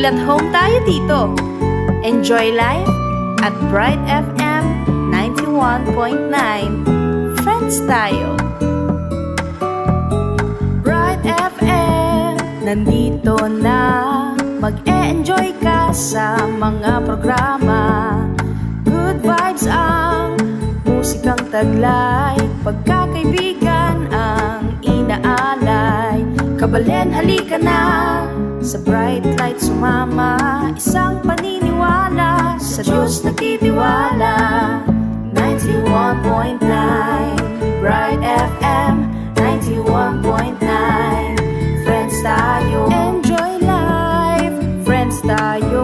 Feel at home tayo dito. Enjoy life at Bright FM 91.9. Friends tayo. Bright FM, nandito na. Mag-e-enjoy ka sa mga programa. Good vibes ang musikang taglay. Pagkakaibigan ang inaalay. Kabalen, halika na. Sa bright light sumama. Isang paniniwala. Sa Diyos nagtitiwala. 91.9 Bright FM 91.9. Friends tayo. Enjoy life. Friends tayo.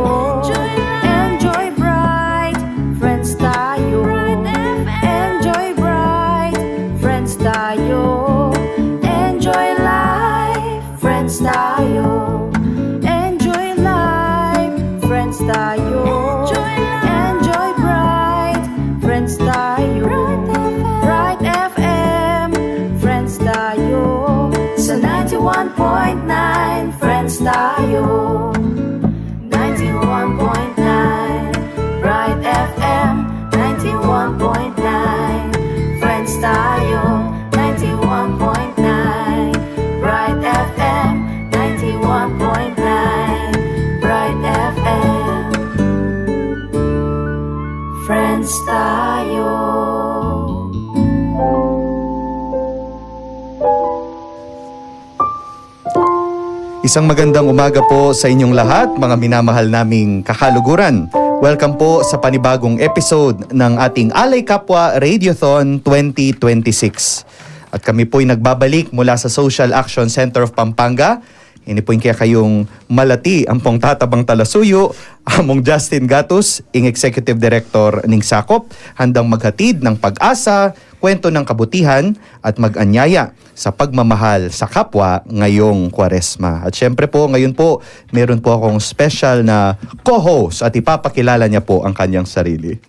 Enjoy bright. Friends tayo. Enjoy bright. Friends tayo. Enjoy life. Friends tayo. Enjoy life. Friends tayo. Enjoy bright. Friends tayo. Bright FM. Friends tayo. Sa 91.9 Friends tayo. 91.9 Bright FM 91.9 Friends tayo. 91.9 Bright FM 91.9 Bright FM Friends tayo. Isang magandang umaga po sa inyong lahat, mga minamahal naming kakaluguran. Welcome po sa panibagong episode ng ating Alay Kapwa Radiothon 2026. At kami po'y nagbabalik mula sa Social Action Center of Pampanga. Ini po'y kaya kayong malati ang pong tatabang talasuyo, among Justin Gatus, ing Executive Director ning Sakop, handang maghatid ng pag-asa, kwento ng kabutihan at mag-anyaya sa pagmamahal sa kapwa ngayong Kwaresma. At syempre po, ngayon po, meron po akong special na co-host at ipapakilala niya po ang kanyang sarili.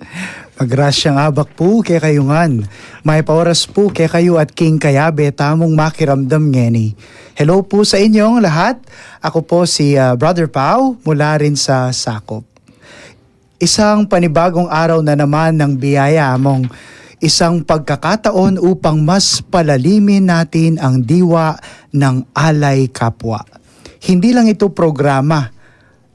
Magrasyang abak po kay kayungan. May paoras po kay kayo at king kayabe tamong makiramdam ngeni. Hello po sa inyong lahat. Ako po si Brother Pao mula rin sa Sakop. Isang panibagong araw na naman ng biyaya mong isang pagkakataon upang mas palalimin natin ang diwa ng Alay Kapwa. Hindi lang ito programa,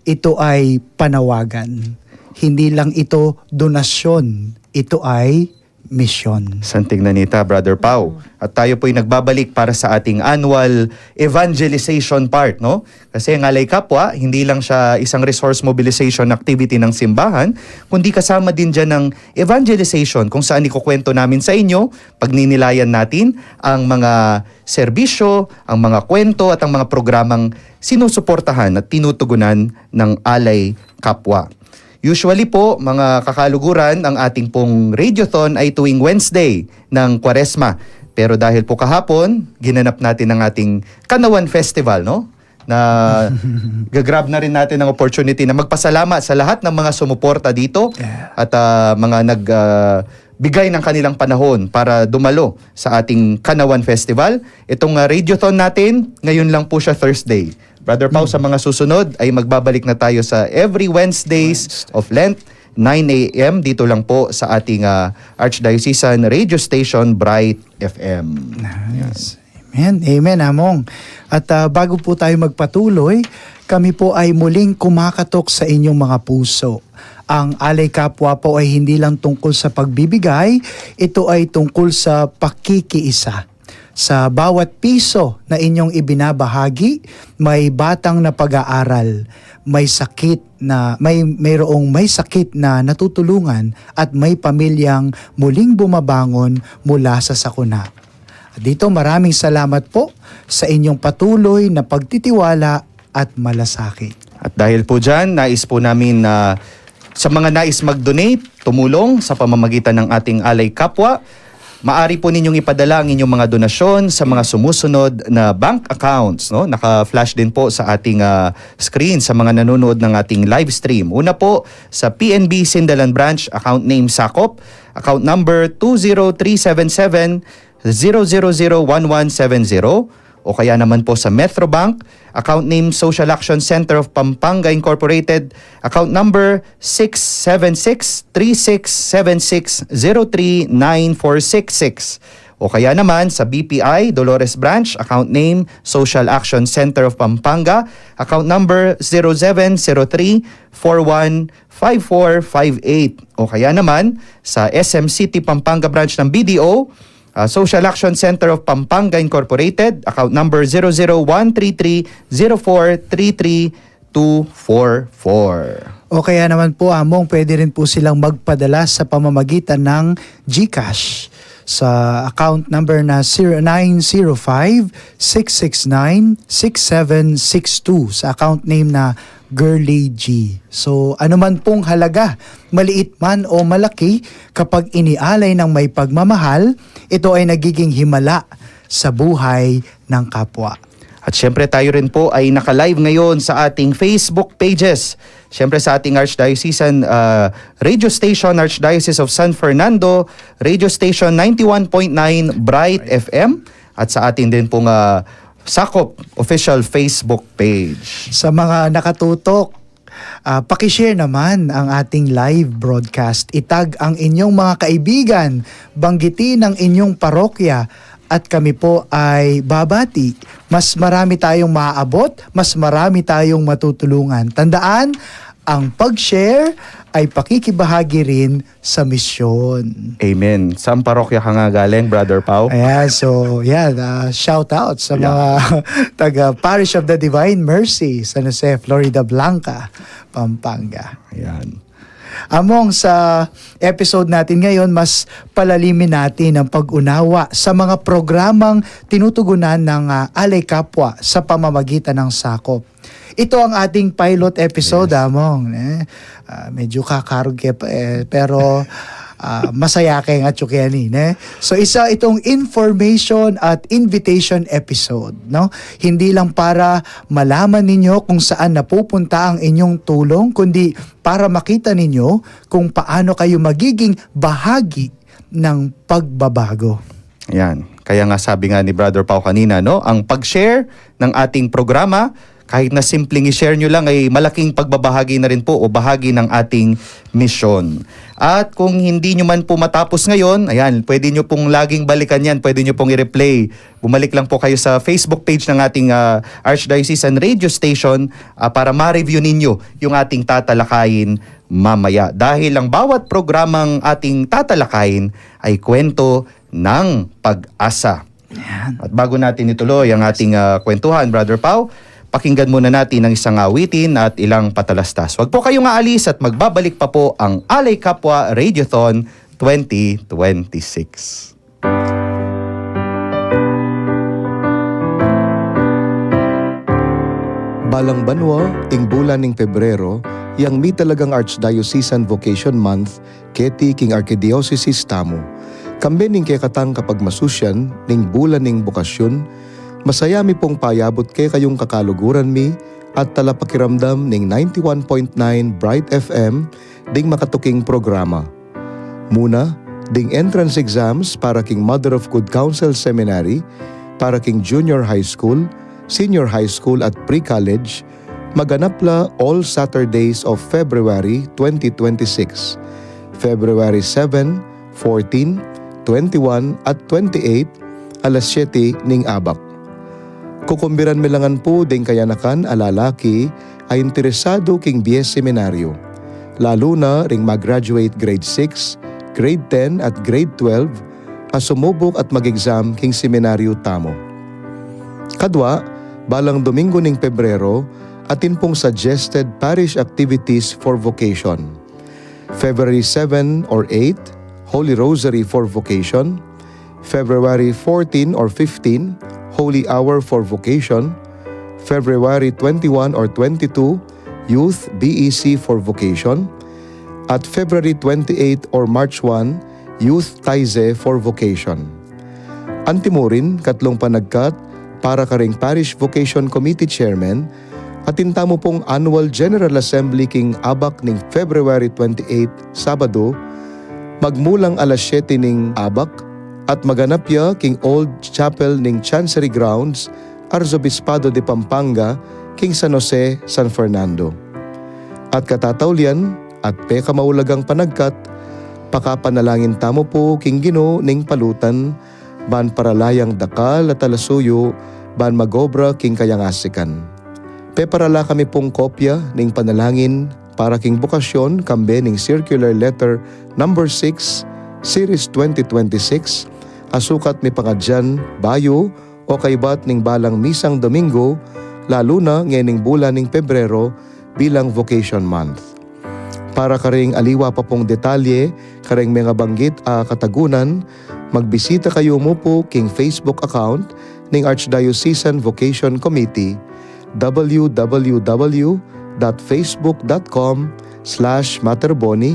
ito ay panawagan. Hindi lang ito donasyon, ito ay misyon. Santing nanita, Brother Pao. At tayo po'y nagbabalik para sa ating annual evangelization part, no? Kasi ang Alay Kapwa, hindi lang siya isang resource mobilization activity ng simbahan, kundi kasama din dyan ng evangelization kung saan ikukwento namin sa inyo, pagninilayan natin ang mga serbisyo, ang mga kwento at ang mga programang sinusuportahan at tinutugunan ng Alay Kapwa. Usually po, mga kakaluguran, ang ating pong radiothon ay tuwing Wednesday ng Kwaresma. Pero dahil po kahapon, ginanap natin ang ating Kanawan Festival, no? Na gagrab na rin natin ang opportunity na magpasalamat sa lahat ng mga sumuporta dito at mga nagbigay ng kanilang panahon para dumalo sa ating Kanawan Festival. Itong radiothon natin, ngayon lang po siya Thursday. Brother Pao, sa mga susunod ay magbabalik na tayo sa every Wednesdays of Lent, 9 a.m. dito lang po sa ating Archdiocesan radio station, Bright FM. Nice. Amen. Amen, Among. At bago po tayo magpatuloy, kami po ay muling kumakatok sa inyong mga puso. Ang Alay Kapwa po ay hindi lang tungkol sa pagbibigay, ito ay tungkol sa pakikiisa. Sa bawat piso na inyong ibinabahagi, may batang na pag-aaral, may sakit na mayroong may sakit na natutulungan at may pamilyang muling bumabangon mula sa sakuna. Dito maraming salamat po sa inyong patuloy na pagtitiwala at malasakit. At dahil po dyan, nais po namin na sa mga nais mag-donate, tumulong sa pamamagitan ng ating Alay Kapwa, Maari po ninyong ipadala ang inyong mga donasyon sa mga sumusunod na bank accounts. No? Naka-flash din po sa ating screen sa mga nanonood ng ating live stream. Una po sa PNB Sindalan Branch, account name Sakop, account number 20377 0001170. o kaya naman po sa Metrobank, account name Social Action Center of Pampanga Incorporated, account number 676-3676-039466. O kaya naman sa BPI, Dolores Branch, account name Social Action Center of Pampanga, account number 0703-415458. O kaya naman sa SM City Pampanga Branch ng BDO, Social Action Center of Pampanga Incorporated, account number 00133-0433-244. O kaya naman po, Among, pwede rin po silang magpadala sa pamamagitan ng GCash sa account number na 0905-669-6762 sa account name na Girly G. So, anuman pong halaga, maliit man o malaki, kapag inialay ng may pagmamahal, ito ay nagiging himala sa buhay ng kapwa. At syempre tayo rin po ay naka-live ngayon sa ating Facebook pages. Syempre sa ating Archdiocesan radio station, Archdiocese of San Fernando, radio station 91.9 Bright FM, at sa ating din pong Sakop official Facebook page. Sa mga nakatutok, pakishare naman ang ating live broadcast. Itag ang inyong mga kaibigan, banggitin ang inyong parokya, at kami po ay babati. Mas marami tayong maaabot, mas marami tayong matutulungan. Tandaan, ang pag-share ay pakikibahagi rin sa misyon. Amen. Saan parokya ka nga galing, Brother Pau? Ayan, so shout out sa mga taga Parish of the Divine Mercy, San Jose, Florida Blanca, Pampanga. Ayan. Among sa episode natin ngayon, mas palalimin natin ang pag-unawa sa mga programang tinutugunan ng Alay Kapwa sa pamamagitan ng sakop. Ito ang ating pilot episode, yes. Among. Medyo kakarog pero masaya kay nga tsukyanin. So isa itong information at invitation episode. No? Hindi lang para malaman ninyo kung saan napupunta ang inyong tulong, kundi para makita ninyo kung paano kayo magiging bahagi ng pagbabago. Yan. Kaya nga sabi nga ni Brother Pau kanina, no, ang pag-share ng ating programa, kahit na simpleng i-share nyo lang, ay malaking pagbabahagi na rin po o bahagi ng ating misyon. At kung hindi nyo man po matapos ngayon, ayan, pwede nyo pong laging balikan yan, pwede nyo pong i-replay. Bumalik lang po kayo sa Facebook page ng ating Archdiocesan Radio Station para ma-review ninyo yung ating tatalakayin mamaya. Dahil ang bawat programang ating tatalakayin ay kwento ng pag-asa. At bago natin ituloy ang ating kwentuhan, Brother Pau, pakinggan muna natin ang isang awitin at ilang patalastas. Huwag po kayong aalis at magbabalik pa po ang Alay Kapwa Radiothon 2026. Balang banwa, ting bulan ning Pebrero, yang mi talagang Archdiocesan Vocation Month, keti king Archdiocese tamo. Kambe ning kay katang kapag masusyan, ning bulan ning bokasyon, masaya mi pong payabot kay kayong kakaluguran mi at talapakiramdam ning 91.9 Bright FM ding makatuking programa. Muna, ding entrance exams para king Mother of Good Counsel Seminary, para king Junior High School, Senior High School at Pre-College, maganapla all Saturdays of February 2026. February 7, 14, 21 at 28, alas 7 ning abak. Kukumbiran milangan po ding kayanakan alalaki ay interesado king BS Seminaryo. Lalo na ring mag-graduate grade 6, grade 10 at grade 12 sumubok at mag-exam king seminaryo tamo. Kadwa, balang Domingo ning Pebrero, atin pong suggested parish activities for vocation. February 7 or 8, Holy Rosary for vocation. February 14 or 15, Holy Hour for Vocation. February 21 or 22, Youth BEC for Vocation. At February 28 or March 1, Youth Taize for Vocation. Antimorin, katlong panagkat, para karing Parish Vocation Committee Chairman, atinta mo pong Annual General Assembly king Abak ning February 28, Sabado, magmulang alas 7 ning Abak, at maganap ya king Old Chapel ning Chancery Grounds Arzobispado de Pampanga, King San Jose, San Fernando. At katatawlian at peka maulagang panagkat, pakapanalangin tamo po King Ginoo ning palutan, ban paralayang dakal at talasuyo, ban magobra King kayangasikan. Peparala kami pong kopya ning panalangin para king bukasyon kambe ning circular letter number 6, series 2026, asukat mi pangadyan, bayo, o kaybat ning balang misang Domingo, lalo na ngayon bulan ning Pebrero bilang Vocation Month. Para karing aliwa pa pong detalye, karing mga banggit katagunan, magbisita kayo mo po king Facebook account ning Archdiocesan Vocation Committee, www.facebook.com/materboni,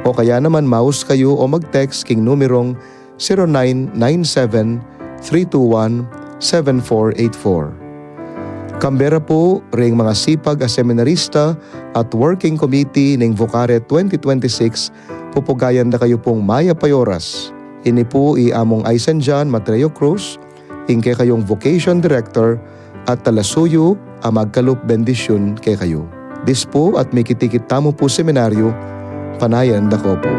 o kaya naman mouse kayo o mag-text king numerong 0997-321-7484. Kambera po ring mga sipag a seminarista at working committee ning Vocare 2026, pupugayan na kayo pong Maya Payoras. Ini po among Aysan John Matreo Cruz, ingke kayong Vocation Director, at talasuyo magkalup bendisyon kay kayo. This po at may kitikit tamo po seminaryo, panayan dako po.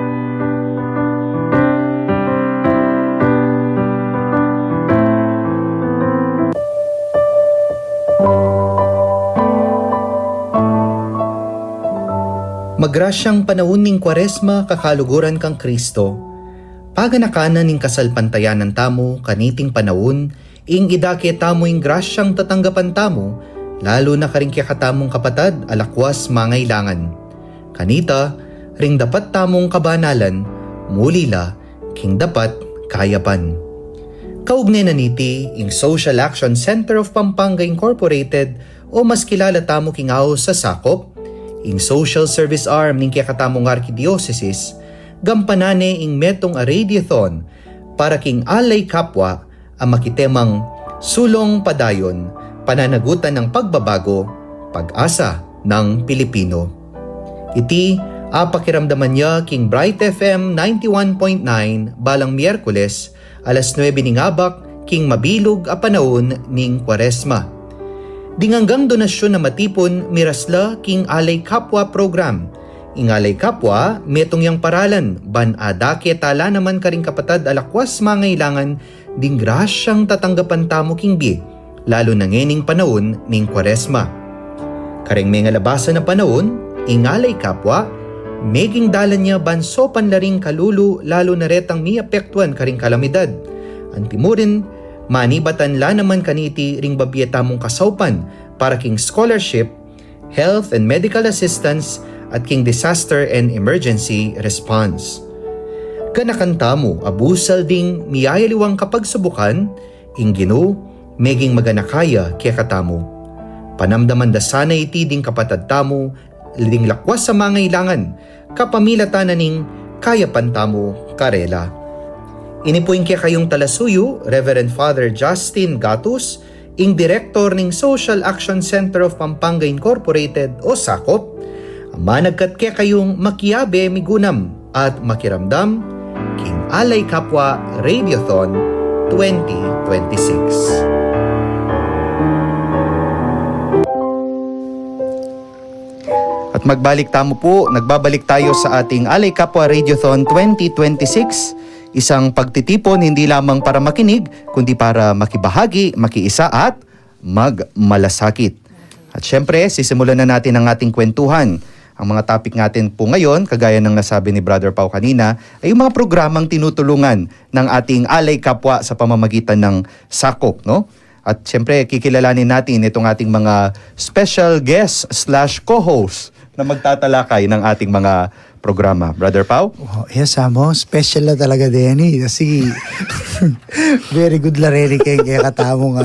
Magrasyang panahon ning Kwaresma kakaluguran kang Kristo. Paganakanan ning kasalpantayanan tamo kaniting panahon, ing idake tamo ing grasyang tatanggapan tamo, lalo na karing katamong kapatad alakwas mangailangan. Kanita, ring dapat tamong kabanalan, mulila, king dapat kayapan. Kaugnay na niti, ing Social Action Center of Pampanga Incorporated, o mas kilala tamo kingaw sa sakop, ing social service arm ning katamong Archdiocese, gampanane ing metong a radiothon para king alay kapwa ang makitemang sulong padayon, pananagutan ng pagbabago, pag-asa ng Pilipino. Iti pakiramdaman niya king Bright FM 91.9 balang Miyerkules alas 9 ning abak king mabilog a panahon ning Kwaresma. Dinganggang donasyon na matipon mirasla king Alay Kapwa program. Ing Alay Kapwa metong yang paralan ban adake tala naman karing kapatad alakwas mangailangan ding grasyang tatanggapan tamo king bi, lalo na ngening panahon ning Kwaresma. Karing mga labasan na panahon, ingalay kapwa, meging dalan niya banso panlaring kalulu lalo na retang miapektuan karing kalamidad. Antimurin, manibatan la naman kaniti ring babiyeta mong kasaupan para king scholarship, health and medical assistance at king disaster and emergency response. Kanakanta mo, abusal ding miyayaliwang kapag subukan, ing Ginoo, meging maganakaya kaya katamo. Panamdaman da sana iti ding kapatad tamo, ding lakwas sa mga ilangan, kapamilatan na ning kaya pantamo karela. Inipuin kaya kayong talasuyo, Reverend Father Justin Gatus, ing Director ning Social Action Center of Pampanga Incorporated o SACOP, managkat kaya kayong makiyabe migunam at makiramdam, King Alay Kapwa Radiothon 2026. At nagbabalik tayo sa ating Alay Kapwa Radiothon 2026. Isang pagtitipon hindi lamang para makinig, kundi para makibahagi, makiisa at magmalasakit. At syempre, sisimulan na natin ang ating kwentuhan. Ang mga topic natin po ngayon, kagaya ng nasabi ni Brother Pau kanina, ay yung mga programang tinutulungan ng ating Alay Kapwa sa pamamagitan ng SACOP, no? At syempre, kikilalanin natin itong ating mga special guest / co-host na magtatalakay ng ating mga programa. Brother Pau? Oh, yes, amo. Special na talaga din eh. Kasi very good la rin kaya katamong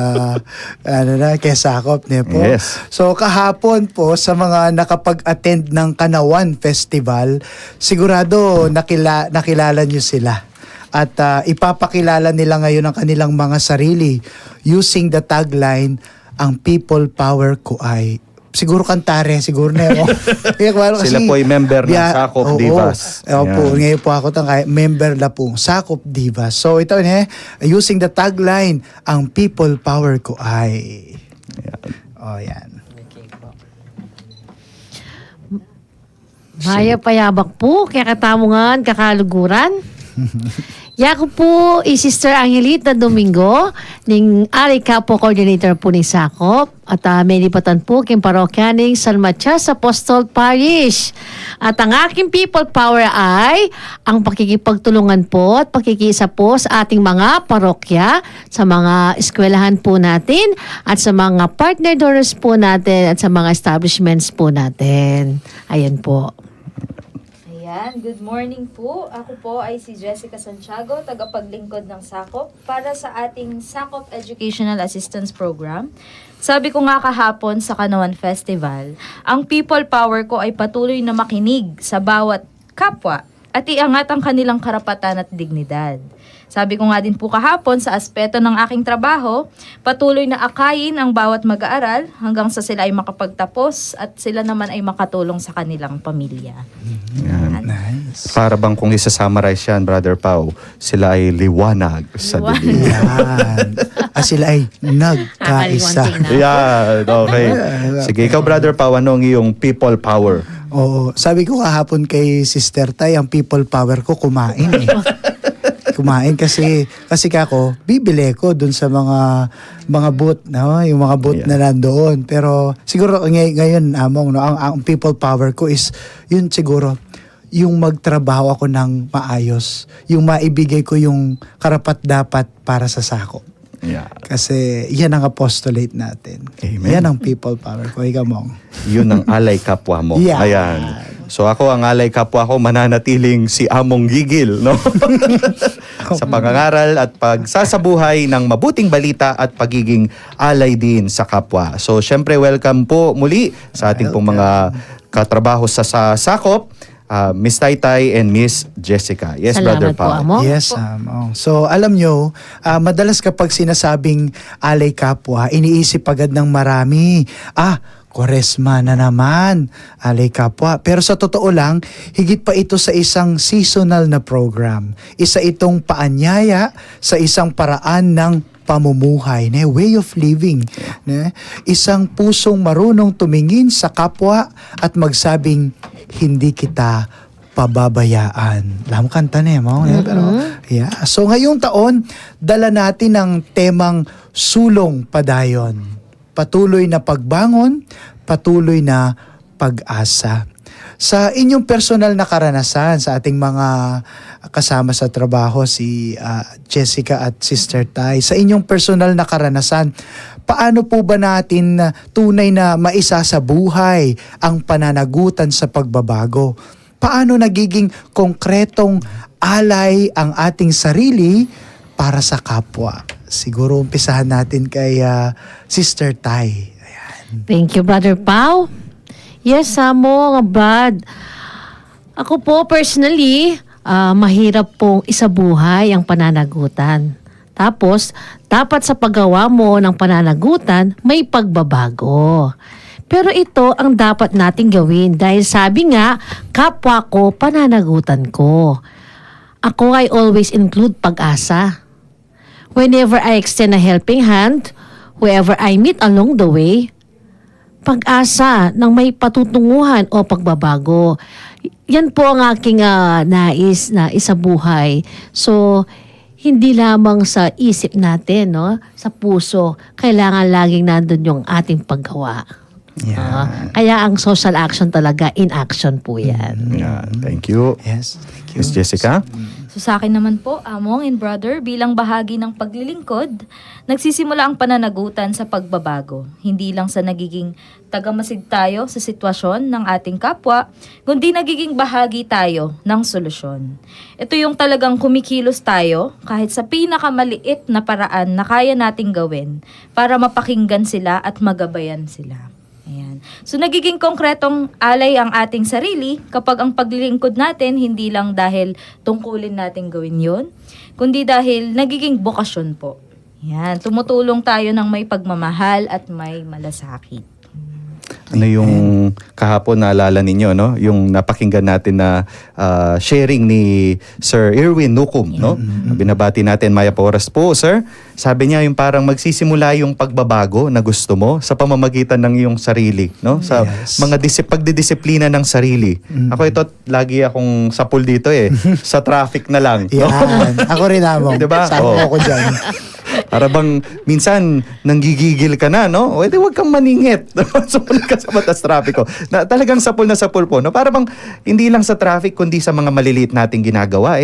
kaya sakop niya po. Yes. So kahapon po sa mga nakapag-attend ng Kanawan Festival, sigurado nakilala nyo sila. At ipapakilala nila ngayon ang kanilang mga sarili using the tagline, ang people power ko ay siguro Kantare, siguro Nero. Sila po ay member ng Sakop Divas. Opo, Yan. ngayon po ako member na po, Sakop Divas. So ito using the tagline, ang people power ko ay. Yan. Maya payabak po, kaya katamungan, kakaluguran. Yako po, Sister Angelita Domingo, ning Ari Kapo Coordinator po ni Sakop, at may lipatan po king parokya ning San Matias Apostol Parish. At ang aking people power ay ang pakikipagtulungan po at pakikisa po sa ating mga parokya, sa mga eskwelahan po natin, at sa mga partner donors po natin, at sa mga establishments po natin. Ayan po. Ayan, good morning po. Ako po ay si Jessica Santiago, tagapaglingkod ng Sakop para sa ating Sakop Educational Assistance Program. Sabi ko nga kahapon sa Kanawan Festival, ang people power ko ay patuloy na makinig sa bawat kapwa at iangat ang kanilang karapatan at dignidad. Sabi ko nga din po kahapon sa aspeto ng aking trabaho, patuloy na akayin ang bawat mag-aaral hanggang sa sila ay makapagtapos at sila naman ay makatulong sa kanilang pamilya. Yan. Nice. Para bang kung isa-summarize yan, Brother Pau, sila ay liwanag sa dilim. Yan. Sila ay nagkaisa. Nakaliwanting na. Yan, okay. Sige, ikaw, Brother Pau, ano ang iyong people power? Oo. Sabi ko kahapon kay Sister Tay, ang people power ko kumain kumain kasi kako bibili ko dun sa mga booth, no, yung mga booth na nandoon. Pero siguro ngayon among ang people power ko is yun, siguro yung magtrabaho ako ng maayos, yung maibigay ko yung karapat dapat para sa Sakop. Yeah. Kasi yan ang apostolate natin. Amen. Yan ang people power ko. Ikaw mong. Yun ang alay kapwa mo. Yeah. Ayan. So ako, ang alay kapwa ko, mananatiling si Among Gigil, no? Sa pangangaral at pagsasabuhay ng mabuting balita at pagiging alay din sa kapwa. So syempre, welcome po muli sa ating pong mga katrabaho sa Sakop, Miss Taytay and Miss Jessica. Yes, Brother Salamat po, Pao. Amo. Yes, so alam nyo, madalas kapag sinasabing alay kapwa, iniisip agad ng marami, Kwaresma na naman, alay kapwa. Pero sa totoo lang, higit pa ito sa isang seasonal na program. Isa itong paanyaya sa isang paraan ng pamumuhay, way of living. Isang pusong marunong tumingin sa kapwa at magsabing, hindi kita pababayaan. Alam mo kanta mo. Pero, yeah. So ngayong taon, dala natin ang temang sulong padayon. Patuloy na pagbangon, patuloy na pag-asa. Sa inyong personal na karanasan sa ating mga kasama sa trabaho, si Jessica at Sister Tay, sa inyong personal na karanasan, paano po ba natin tunay na maisa sa buhay ang pananagutan sa pagbabago? Paano nagiging konkretong alay ang ating sarili para sa kapwa? Siguro umpisahan natin kay Sister Tay. Ayan. Thank you, Brother Pau. Yes, Amo, nga Brad. Ako po, personally, mahirap pong isabuhay ang pananagutan. Tapos, dapat sa paggawa mo ng pananagutan, may pagbabago. Pero ito ang dapat nating gawin dahil sabi nga, kapwa ko, pananagutan ko. Ako ay always include pag-asa. Whenever I extend a helping hand, whoever I meet along the way, pag-asa ng may patutunguhan o pagbabago. Yan po ang aking nais na isabuhay. So, hindi lamang sa isip natin, no? Sa puso, kailangan laging nandun yung ating paggawa. Yeah. Kaya ang social action talaga, in action po yan. Yeah, thank you. Yes, thank you. Miss Jessica? So sa akin naman po, Among and Brother, bilang bahagi ng paglilingkod, nagsisimula ang pananagutan sa pagbabago. Hindi lang sa nagiging tagamasid tayo sa sitwasyon ng ating kapwa, kundi nagiging bahagi tayo ng solusyon. Ito yung talagang kumikilos tayo kahit sa pinakamaliit na paraan na kaya nating gawin para mapakinggan sila at magabayan sila. Ayan. So nagiging konkretong alay ang ating sarili kapag ang paglilingkod natin hindi lang dahil tungkulin natin gawin yon, kundi dahil nagiging bokasyon po. Ayan. Tumutulong tayo ng may pagmamahal at may malasakit. Ano yung kahapon naalala ninyo, no? Yung napakinggan natin na sharing ni Sir Irwin Nukum, no? Binabati natin, Maya Porras po, sir. Sabi niya yung parang magsisimula yung pagbabago na gusto mo sa pamamagitan ng iyong sarili, no? Sa Yes. mga pagdidisiplina ng sarili. Ako ito, lagi akong sapul dito sa traffic na lang, no? Yan. Ako rin, Among. Diba? Sama Oo. ko dyan. Para bang minsan nanggigigil ka na, no? O edi wag kang maningit. Sumunod ka sa batas trapiko. Na talagang sapul na sapul po, no? Para bang hindi lang sa traffic kundi sa mga maliliit nating ginagawa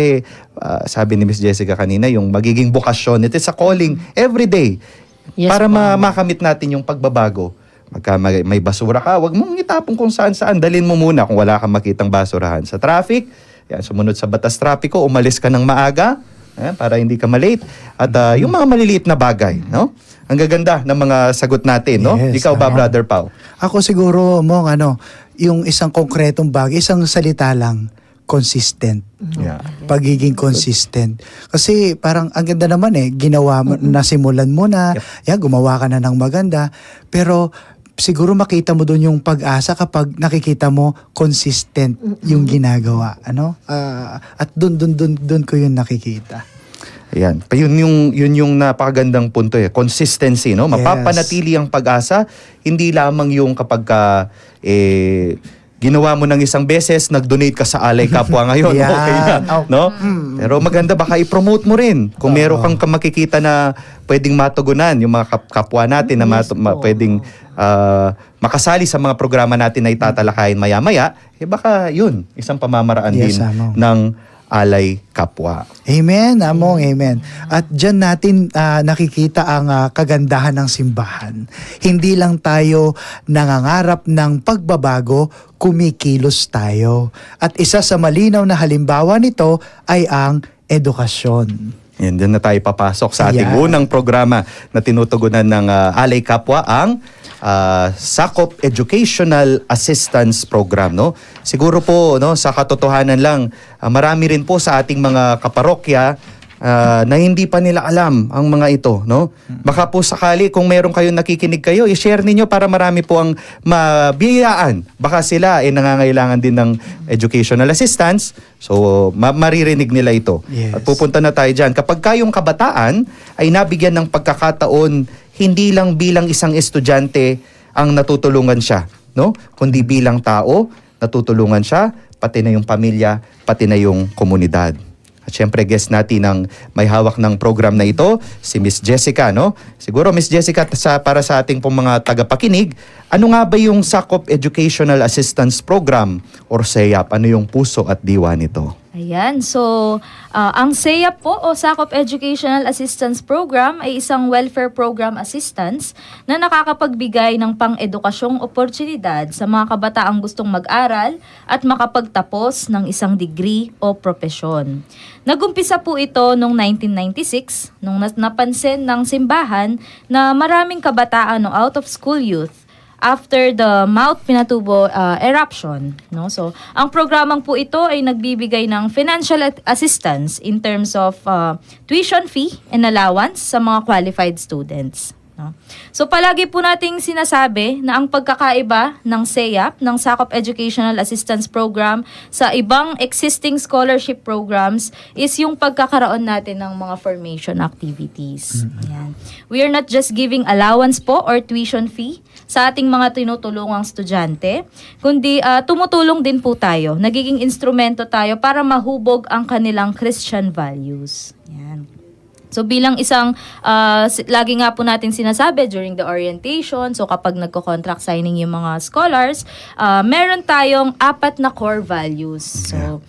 sabi ni Miss Jessica kanina, yung magiging bukasyon, it is a calling every day. Yes, Para po. makamit natin yung pagbabago. Magka may basura ka, wag mong itapon kung saan-saan. Dalhin mo muna kung wala kang makitang basurahan. Sa traffic, yan, sumunod sa batas trapiko, umalis ka ng maaga, para hindi ka malate. At yung mga maliliit na bagay, no? Ang gaganda ng mga sagot natin, no? Yes, Ikaw ba, tama. Brother Pao? Ako siguro, Mong, yung isang konkretong bagay, isang salita lang, consistent. Yeah. Pagiging consistent. Kasi parang ang ganda naman ginawa mo, nasimulan mo na, gumawa ka na ng maganda, pero siguro makita mo doon yung pag-asa kapag nakikita mo consistent yung ginagawa, at doon ko yun nakikita. Ayan. Yun yung napakagandang punto Consistency, no? Mapapanatili ang pag-asa, hindi lamang yung kapag ginawa mo ng isang beses, nag-donate ka sa Alay Kapwa ngayon, Yan. okay na, no? Pero maganda baka i-promote mo rin. Kung meron kang makikita na pwedeng matugunan, yung mga kapwa natin na pwedeng makasali sa mga programa natin na itatalakayin maya-maya, baka yun, isang pamamaraan Yes, din Among. ng Alay Kapwa. Amen, Among, amen. At dyan natin nakikita ang kagandahan ng simbahan. Hindi lang tayo nangangarap ng pagbabago, kumikilos tayo. At isa sa malinaw na halimbawa nito ay ang edukasyon. Yan, dyan na tayo papasok sa ating Ayan. unang programa na tinutugunan ng Alay Kapwa, ang Sakop Educational Assistance Program, no? Siguro po, no, sa katotohanan lang, marami rin po sa ating mga kaparokya na hindi pa nila alam ang mga ito, no? Baka po sakali kung meron kayong nakikinig kayo, i-share ninyo para marami po ang mabiyayaan. Baka sila nangangailangan din ng educational assistance, so maririnig nila ito. Yes. At pupunta na tayo dyan. Kapag kayong kabataan ay nabigyan ng pagkakataon, hindi lang bilang isang estudyante ang natutulungan siya, no? Kundi bilang tao, natutulungan siya, pati na yung pamilya, pati na yung komunidad. At syempre, guest natin ang may hawak ng program na ito, si Miss Jessica, no? Siguro, Miss Jessica, para sa ating pong mga tagapakinig, ano nga ba yung Sakop Educational Assistance Program or SEAP? Ano yung puso at diwa nito? Ayan, so ang SEAP po o Sakop Educational Assistance Program ay isang welfare program assistance na nakakapagbigay ng pang-edukasyong oportunidad sa mga kabataang gustong mag-aral at makapagtapos ng isang degree o propesyon. Nagumpisa po ito noong 1996 nung napansin ng simbahan na maraming kabataan o out-of-school youth after the Mount Pinatubo eruption, no? So, ang programang po ito ay nagbibigay ng financial assistance in terms of tuition fee and allowance sa mga qualified students, no? So, palagi po nating sinasabi na ang pagkakaiba ng SEAP, ng Sakop Educational Assistance Program sa ibang existing scholarship programs is yung pagkakaroon natin ng mga formation activities. Ayan. We are not just giving allowance po or tuition fee sa ating mga tinutulungang estudyante, kundi tumutulong din po tayo. Nagiging instrumento tayo para mahubog ang kanilang Christian values. Yan. So bilang isang, lagi nga po natin sinasabi during the orientation, so kapag nagko-contract signing yung mga scholars, meron tayong 4 na core values. So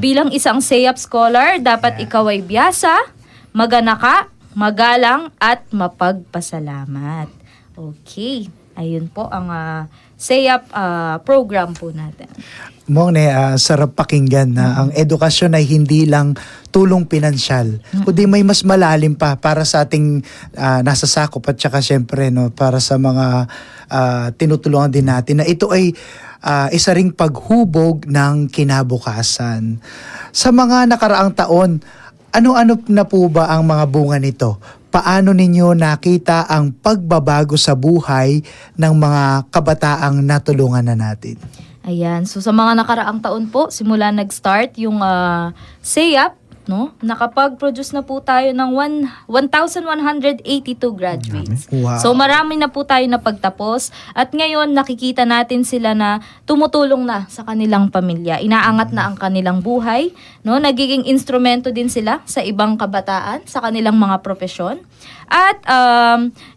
bilang isang SEAP scholar, dapat ikaw ay biyasa, maganaka, magalang, at mapagpasalamat. Okay. Ayun po ang SEAP program po natin. Mong sarap pakinggan na ang edukasyon ay hindi lang tulong pinansyal, kundi may mas malalim pa para sa ating nasa sakop at saka syempre para sa mga tinutulungan din natin na ito ay isa ring paghubog ng kinabukasan. Sa mga nakaraang taon, ano-ano na po ba ang mga bunga nito? paano ninyo nakita ang pagbabago sa buhay ng mga kabataang natulungan na natin? Ayan. So sa mga nakaraang taon po, simula nag-start yung SEAP, no? Nakapag-produce na po tayo ng 1,182 graduates. Wow. So marami na po tayo napagtapos at ngayon nakikita natin sila na tumutulong na sa kanilang pamilya. Inaangat na ang kanilang buhay, no? Nagiging instrumento din sila sa ibang kabataan, sa kanilang mga profesyon. At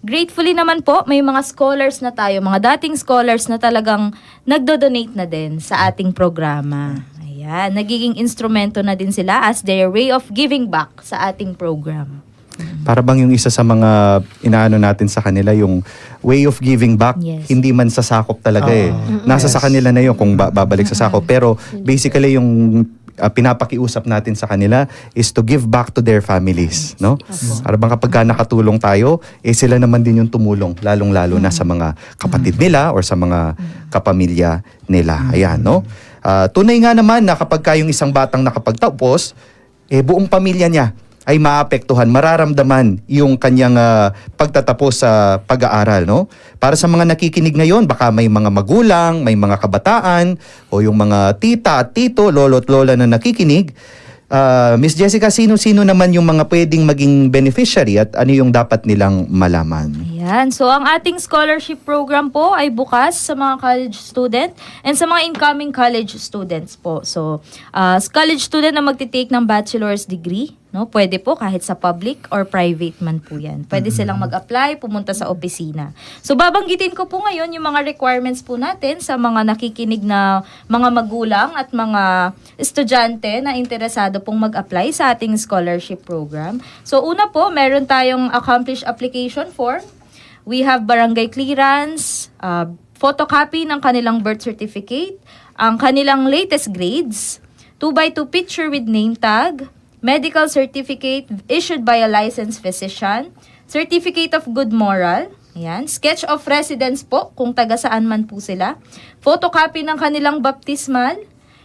gratefully naman po, may mga scholars na tayo, mga dating scholars na talagang nagdo-donate na din sa ating programa. Ayan, nagiging instrumento na din sila as their way of giving back sa ating program. Para bang yung isa sa mga inaano natin sa kanila, yung way of giving back, Yes. hindi man sa sakop talaga eh. Nasa sa kanila na yun kung babalik sa sakop. Pero basically yung pinapakiusap natin sa kanila is to give back to their families, no? Para bang kapag nakatulong tayo, sila naman din yung tumulong, lalong-lalo na sa mga kapatid nila or sa mga kapamilya nila. Ayan, no? Tunay nga naman na kapag kayong isang batang nakapagtapos, buong pamilya niya ay maapektuhan, mararamdaman yung kanyang pagtatapos sa pag-aaral, no? Para sa mga nakikinig ngayon, baka may mga magulang, may mga kabataan, o yung mga tita at tito, lolo at lola na nakikinig. Miss Jessica, sino-sino naman yung mga pwedeng maging beneficiary at ano yung dapat nilang malaman? Ayan. So, ang ating scholarship program po ay bukas sa mga college student and sa mga incoming college students po. So, college student na magtitake ng bachelor's degree, no? Pwede po kahit sa public or private man po yan. Pwede silang mag-apply, pumunta sa opisina. So, babanggitin ko po ngayon yung mga requirements po natin sa mga nakikinig na mga magulang at mga estudyante na interesado pong mag-apply sa ating scholarship program. So, una po, meron tayong accomplished application form. We have barangay clearance, photocopy ng kanilang birth certificate, ang kanilang latest grades, 2x2 picture with name tag, medical certificate issued by a licensed physician, certificate of good moral, ayan, sketch of residence po kung taga saan man po sila, photocopy ng kanilang baptismal,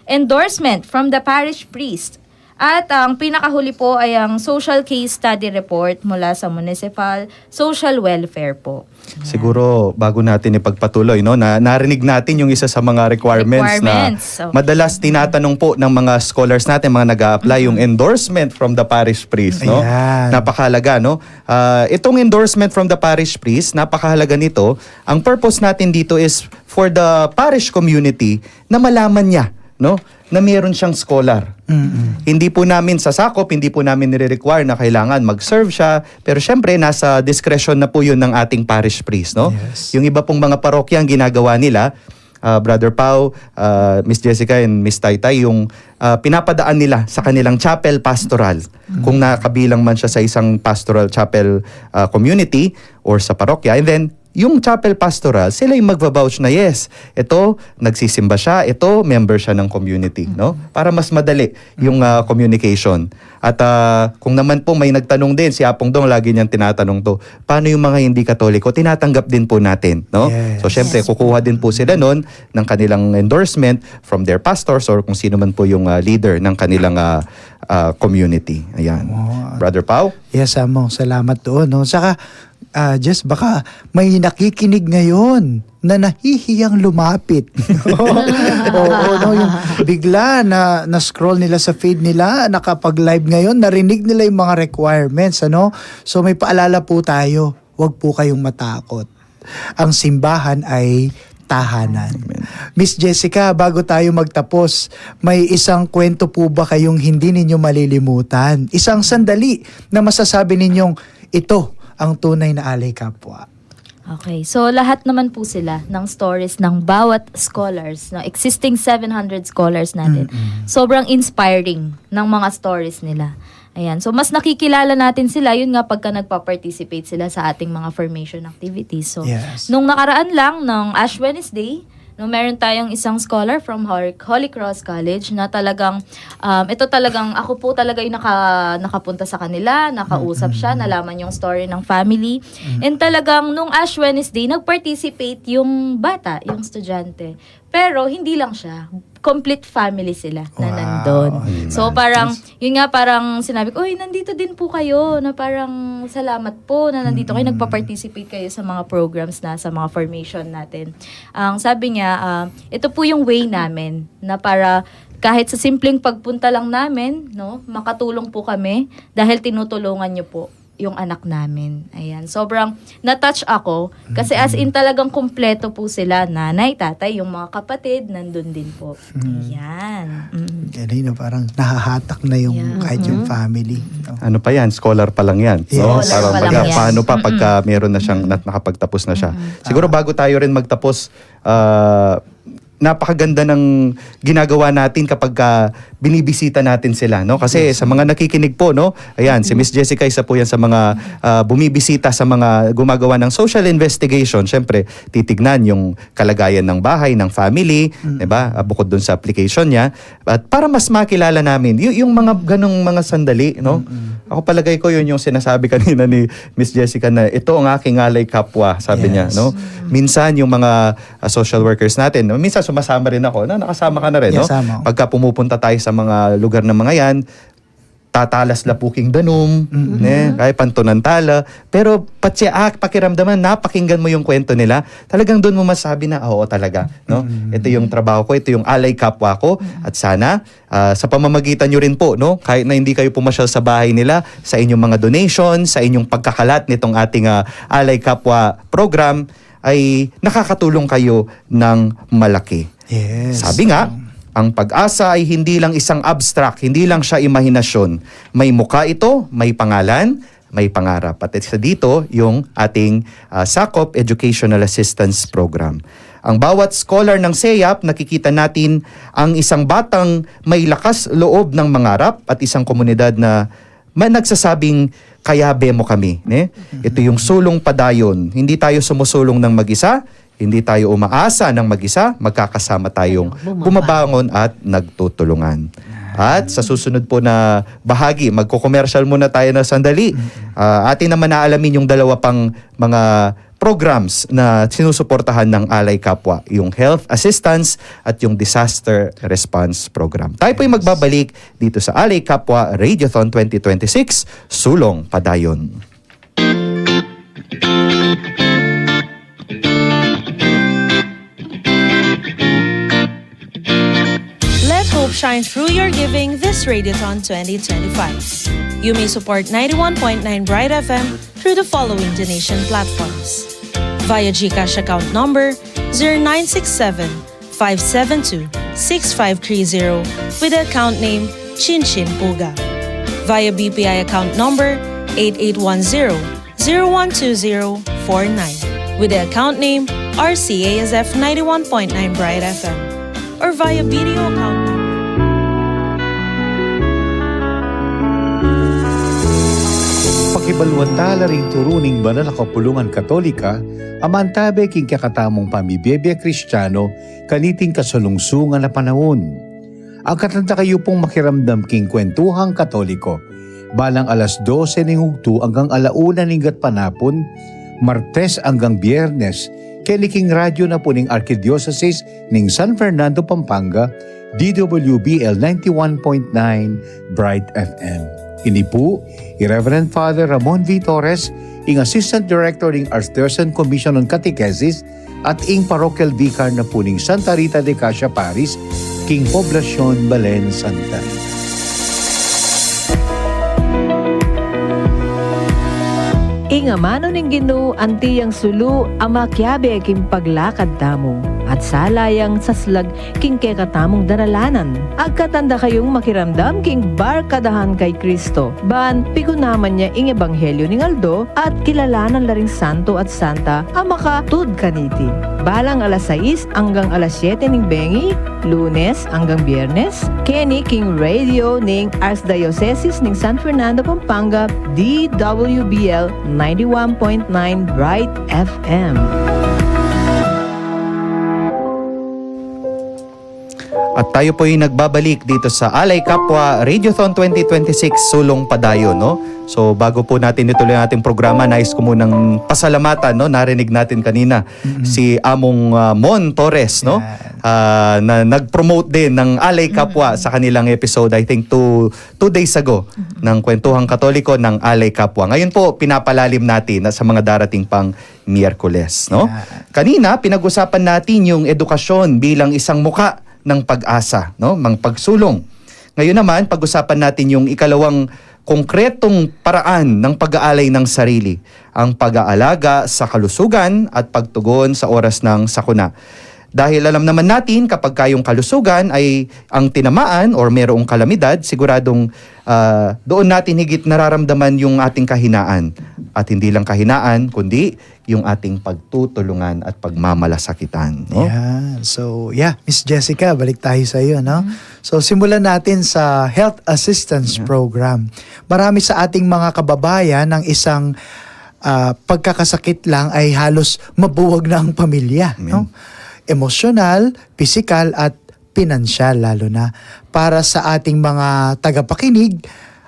endorsement from the parish priest, at ang pinakahuli po ay ang social case study report mula sa municipal social welfare po. Siguro bago natin ipagpatuloy, no, narinig natin yung isa sa mga requirements na So, madalas tinatanong po ng mga scholars natin, mga nag-a-apply, yung endorsement from the parish priest, no? Ayan. Napakahalaga, no? Itong endorsement from the parish priest, napakahalaga nito. Ang purpose natin dito is for the parish community na malaman niya, no, na meron siyang scholar. Hindi po namin sasakop, hindi po namin nire-require na kailangan mag-serve siya, pero syempre nasa discretion na po yun ng ating parish priest, no? Yes. Yung iba pong mga parokya ang ginagawa nila, Brother Pau, Miss Jessica and Miss Taytay, yung pinapadaan nila sa kanilang chapel pastoral. Kung nakabilang man siya sa isang pastoral chapel community or sa parokya, and then yung chapel pastoral, sila yung magva-vouch na yes, ito, nagsisimba siya, ito, member siya ng community, no? Para mas madali yung communication. At kung naman po may nagtanong din, si Apong Dong, lagi niyang tinatanong to, paano yung mga hindi Katoliko? Tinatanggap din po natin, no? Yes. So, syempre, kukuha din po sila nun ng kanilang endorsement from their pastors or kung sino man po yung leader ng kanilang community. Ayan. Wow. Brother Pau? Yes, Among, salamat doon. No? Saka, Jess, baka may nakikinig ngayon na nahihiyang lumapit. Oo, no, yung bigla na scroll nila sa feed nila, nakapag-live ngayon, narinig nila yung mga requirements, ano? So may paalala po tayo, huwag po kayong matakot. Ang simbahan ay tahanan. Miss Jessica, bago tayo magtapos, may isang kwento po ba kayong hindi ninyo malilimutan? Isang sandali na masasabi ninyong ito ang tunay na alay kapwa. Okay, so lahat naman po sila ng stories ng bawat scholars, ng existing 700 scholars natin. Sobrang inspiring ng mga stories nila. Ayan, so mas nakikilala natin sila, yun nga pagka nagpa-participate sila sa ating mga formation activities. So, Yes. nung nakaraan lang ng Ash Wednesday, no, meron tayong isang scholar from Holy Cross College na talagang, ito talagang, ako po talaga yung nakapunta sa kanila, nakausap siya, nalaman yung story ng family. And talagang, nung Ash Wednesday, nag-participate yung bata, yung estudyante. Pero hindi lang siya. Complete family sila na Wow. nandun. So parang, yun nga parang sinabi ko, uy, nandito din po kayo, na parang salamat po na nandito kayo, nagpa-participate kayo sa mga programs na, sa mga formation natin. Ang sabi niya, ito po yung way namin na para kahit sa simpleng pagpunta lang namin, no, makatulong po kami dahil tinutulungan niyo po yung anak namin. Ayan. Sobrang na-touch ako kasi as in talagang kumpleto po sila. Nanay, tatay, yung mga kapatid, nandun din po. Ayan. Galing na parang nahahatak na yung Yeah. kahit yung family. No? Ano pa yan? Scholar pa lang yan. No? Yes. Scholar pa lang yan. Paano pa pagka meron na siyang nakapagtapos na siya. Siguro bago tayo rin magtapos, napakaganda ng ginagawa natin kapag binibisita natin sila, no? Kasi sa mga nakikinig po, no? Ayan, si Miss Jessica isa po yan sa mga bumibisita sa mga gumagawa ng social investigation. Syempre, titignan yung kalagayan ng bahay, ng family, 'di ba? Bukod dun sa application niya. At para mas makilala namin yung mga ganung mga sandali, no? Ako palagay ko yun yung sinasabi kanina ni Miss Jessica na ito ang aking alay kapwa, sabi niya, no? Minsan yung mga social workers natin, minsan sumasama rin ako, nakasama ka na rin, no? Kasama. Pagka pumupunta tayo sa mga lugar ng mga yan, tatalas lapuking danum, kaya pantunan tala. Pero pakiramdaman, napakinggan mo yung kwento nila, talagang doon mo masabi na, oo talaga. No? Ito yung trabaho ko, ito yung alay kapwa ko. At sana, sa pamamagitan nyo rin po, no? Kahit na hindi kayo pumasyal sa bahay nila, sa inyong mga donations, sa inyong pagkakalat nitong ating alay kapwa program, ay nakakatulong kayo ng malaki. Yes. Sabi nga, ang pag-asa ay hindi lang isang abstract, hindi lang siya imahinasyon. May mukha ito, may pangalan, may pangarap. At isa dito, yung ating SACOP Educational Assistance Program. Ang bawat scholar ng SEAP, nakikita natin ang isang batang may lakas loob ng mangarap at isang komunidad na nagsasabing, kaya bemo kami. Ito yung sulong padayon. Hindi tayo sumusulong ng mag-isa, hindi tayo umaasa ng mag-isa, magkakasama tayong bumabangon at nagtutulungan. At sa susunod po na bahagi, magko-commercial muna tayo na sandali. Atin naman naalamin yung dalawa pang mga programs na sinusuportahan ng Alay Kapwa, yung Health Assistance at yung Disaster Response Program. Tayo po'y magbabalik dito sa Alay Kapwa Radiothon 2026, Sulong Padayon. Let hope shine through your giving this Radiothon 2025. You may support 91.9 Bright FM through the following donation platforms. Via GCash account number 0967-572-6530 with the account name Chinchin Puga. Via BPI account number 8810-012049 with the account name RCASF 91.9 Bright FM. Or via video account number. Pakibalwantala ring turuning banal na kapulungan Katolika, amantabe king kakatamong pamibiyebe Kristiyano, kaniting kasalungsungan na panahon. Ang katanta kayo pong makiramdam king kwentuhang Katoliko, balang alas 12 ng hugto hanggang alauna ng gatpanapon, Martes hanggang Biyernes, keniking radyo na po ng Archdiocese ng San Fernando, Pampanga, DWBL 91.9 Bright FM. Ini po, Reverend Father Ramon V. Torres, ing Assistant Director ng Archdiocese Commission on Catechesis at ing Parochial Vicar na po ng Santa Rita de Casia Paris, king Poblacion, Balen, Santa Rita. Ingamano ning Ginoo antiyang sulu amakyabe king paglakad tamo at salayang saslag king kekatamong daralanan. Agkatanda kayong makiramdam king barkadahan kay Kristo. Ban pigunaman niya ing ebanghelyo ning Aldo at kilalanan laring santo at santa amakatud kaniti. Balang alas 6 hanggang alas 7 ning bengi, Lunes hanggang Biyernes, keni king radio ning Archdiocese ning San Fernando, Pampanga, DWBL 91.9 Bright FM. At tayo po ay nagbabalik dito sa Alay Kapwa Radiothon 2026 Sulong Padayon, no? So bago po natin ituloy ang ating programa, nais ko munang pasalamatan, no? Narinig natin kanina si Among Mon Torres, no? Na nag-promote din ng Alay Kapwa sa kanilang episode, I think 2 days ago, ng Kwentuhang Katoliko ng Alay Kapwa. Ngayon po, pinapalalim natin sa mga darating pang Miyerkules, no? Kanina, pinag-usapan natin yung edukasyon bilang isang muka ng pag-asa, no? Mang pagsulong. Ngayon naman, pag-usapan natin yung ikalawang konkretong paraan ng pag-aalay ng sarili, ang pag-aalaga sa kalusugan at pagtugon sa oras ng sakuna. Dahil alam naman natin kapag kayong kalusugan ay ang tinamaan or mayroong kalamidad, siguradong doon natin higit nararamdaman yung ating kahinaan. At hindi lang kahinaan, kundi yung ating pagtutulungan at pagmamalasakitan. No? Yeah. So, Miss Jessica, balik tayo sa iyo, no? So, simulan natin sa Health Assistance Program. Marami sa ating mga kababayan ng isang pagkakasakit lang ay halos mabuwag na ang pamilya, no? Emosyonal, pisikal at pinansyal lalo na. Para sa ating mga tagapakinig,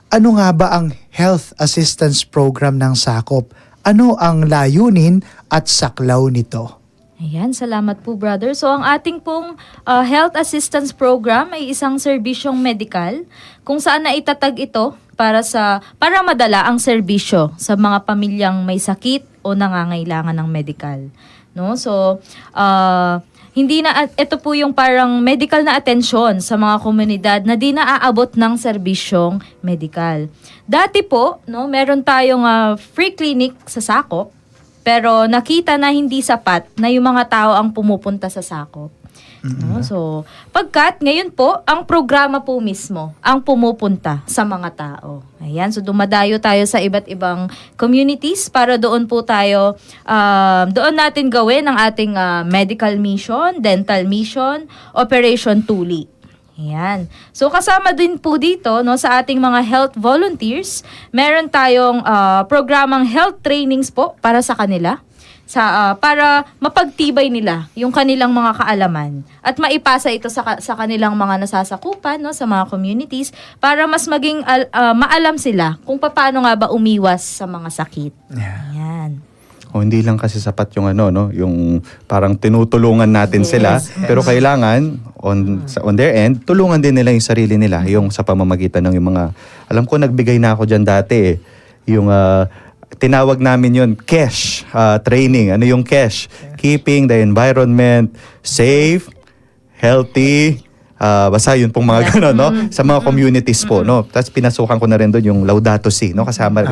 ano nga ba ang Health Assistance Program ng Sakop? Ano ang layunin at saklaw nito? Ayan, salamat po brother. So ang ating pong Health Assistance Program ay isang serbisyong medikal kung saan naitatag ito para madala ang serbisyo sa mga pamilyang may sakit o nangangailangan ng medikal. No? So, ito po yung parang medical na atensyon sa mga komunidad na di naaabot ng serbisyong medikal. Dati po, no, meron tayong free clinic sa Sakop, pero nakita na hindi sapat na yung mga tao ang pumupunta sa Sakop. No? So, pagkat ngayon po, ang programa po mismo ang pumupunta sa mga tao. Ayan, so dumadayo tayo sa iba't ibang communities para doon po tayo, doon natin gawin ang ating medical mission, dental mission, Operation Tuli. Ayan. So kasama din po dito, no, sa ating mga health volunteers, meron tayong programang health trainings po para sa kanila. Para mapagtibay nila yung kanilang mga kaalaman at maipasa ito sa kanilang mga nasasakupan, no, sa mga communities para mas maging maalam sila kung paano nga ba umiwas sa mga sakit. Ayan. O hindi lang kasi sapat yung yung parang tinutulungan natin sila, pero kailangan on their end tulungan din nila yung sarili nila, yung sa pamamagitan ng yung mga, alam ko nagbigay na ako diyan dati yung tinawag namin yun, CASH training. Ano yung CASH? Keeping the environment safe, healthy, basta yun pong mga gano'n, no? Sa mga communities po, no? Tapos pinasukan ko na rin doon yung Laudato Si, no? Kasama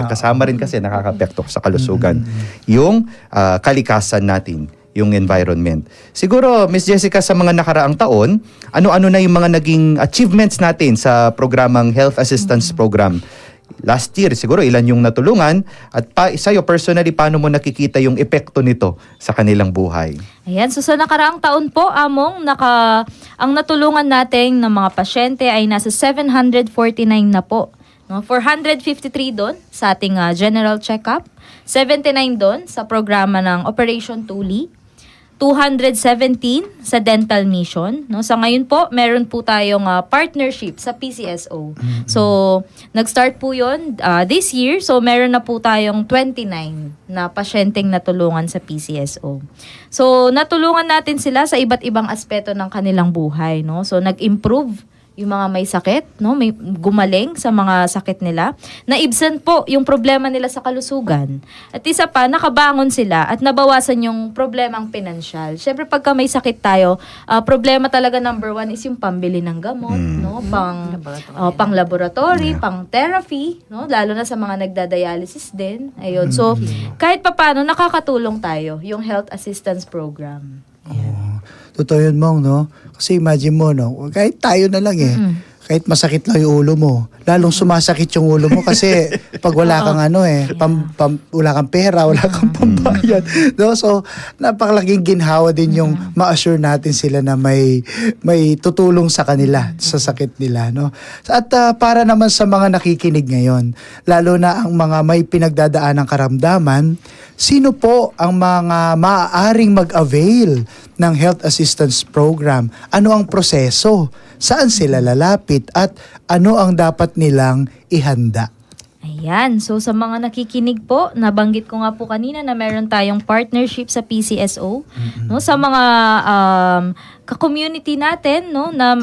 rin kasi nakaka-apekto sa kalusugan. Yung kalikasan natin, yung environment. Siguro, Miss Jessica, sa mga nakaraang taon, ano-ano na yung mga naging achievements natin sa programang Health Assistance Program? Last year, siguro ilan yung natulungan at sa'yo personally, paano mo nakikita yung epekto nito sa kanilang buhay? Ayan, so sa nakaraang taon po, Among, ang natulungan natin ng mga pasyente ay nasa 749 na po. No? 453 doon sa ating general check-up, 79 doon sa programa ng Operation Tuli, 217 sa dental mission. No? Sa ngayon po, meron po tayong partnership sa PCSO. So, nag-start po yun this year. So, meron na po tayong 29 na pasyenteng natulungan sa PCSO. So, natulungan natin sila sa iba't ibang aspeto ng kanilang buhay. No? So, nag-improve yung mga may sakit, no, may gumaling sa mga sakit nila, naibsan po yung problema nila sa kalusugan. At isa pa, nakabangon sila at nabawasan yung problemang pinansyal. Syempre pagka may sakit tayo, problema talaga number 1 is yung pambili ng gamot, no, pang laboratory, pang therapy, no, lalo na sa mga nagdadialysis din. Ayun. So, kahit papaano nakakatulong tayo yung health assistance program. Totoo yun, Mong, no? Kasi imagine mo, no? Kahit tayo na lang kahit masakit lang yung ulo mo, lalong sumasakit yung ulo mo kasi pag wala kang wala kang pera, wala kang pambayad. No? So, napakalaking ginhawa din yung ma-assure natin sila na may tutulong sa kanila, sa sakit nila. No? At para naman sa mga nakikinig ngayon, lalo na ang mga may pinagdadaan ng karamdaman, sino po ang mga maaaring mag-avail ng Health Assistance Program? Ano ang proseso? saan sila lalapit at ano ang dapat nilang ihanda. Ayan. So sa mga nakikinig po, nabanggit ko nga po kanina na meron tayong partnership sa PCSO, no, sa mga ka-community natin, no, na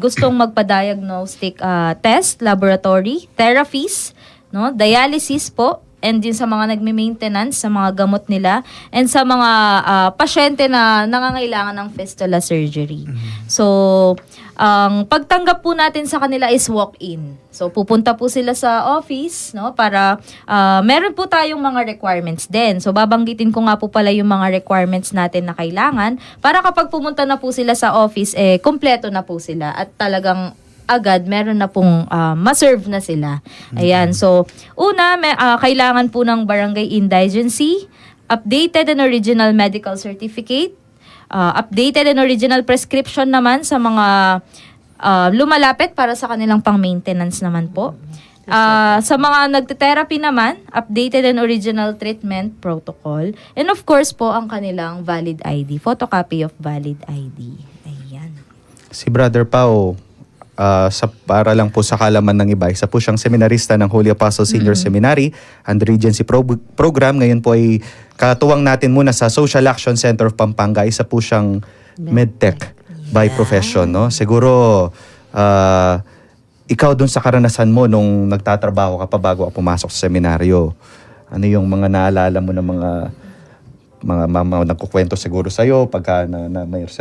gustong magpa-diagnostic test, laboratory, therapies, no, dialysis po, and din sa mga nagme-maintenance sa mga gamot nila, and sa mga pasyente na nangangailangan ng fistula surgery. So, ang pagtanggap po natin sa kanila is walk-in. So, pupunta po sila sa office, no, para meron po tayong mga requirements din. So, babanggitin ko nga po pala yung mga requirements natin na kailangan para kapag pumunta na po sila sa office, kumpleto na po sila at talagang agad meron na pong ma-serve na sila. Ayan. So, una, kailangan po ng barangay indigency, updated and original medical certificate, updated and original prescription naman sa mga lumalapit para sa kanilang pang-maintenance naman po. Sa mga nagte-therapy naman, updated and original treatment protocol. And of course po, ang kanilang valid ID, photocopy of valid ID. Ayan. Si Brother Pao, para lang po sa kalaman ng iba, isa po siyang seminarista ng Holy Apostle Senior Seminary under Regency Program. Ngayon po ay katuwang natin muna sa Social Action Center of Pampanga. Isa po siyang medtech by profession, no? Siguro ikaw dun sa karanasan mo nung nagtatrabaho ka pa bago ka pumasok sa seminaryo, ano yung mga naalala mo ng mga nagkukwento siguro sa'yo pagka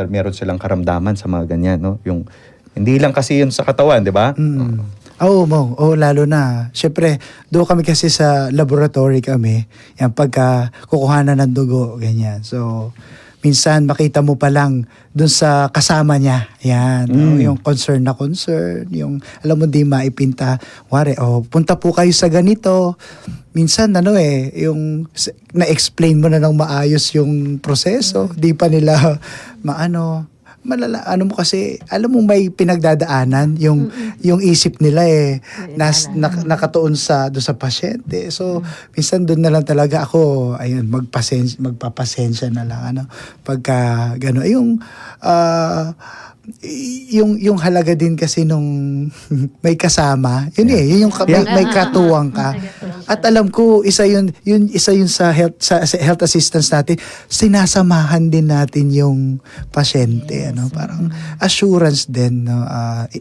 meron silang karamdaman sa mga ganyan, no? Yung hindi lang kasi yun sa katawan, di ba? Oo, lalo na. Siyempre, doon kami kasi sa laboratory kami, yan, pagka kukuhanan ng dugo, ganyan. So, minsan makita mo pa lang doon sa kasama niya, yan, yung concern, yung alam mo di maipinta, wari, punta po kayo sa ganito. Minsan, yung na-explain mo na ng maayos yung proseso, di pa nila mo kasi, alam mo may pinagdadaanan yung isip nila nakatuon doon sa pasyente. So, minsan doon na lang talaga ako, magpapasensya na lang, pagka gano'n. Yung halaga din kasi nung may kasama, yun yung may katuwang ka. At alam ko isa yun sa health assistance natin, sinasamahan din natin yung pasyente, parang assurance din,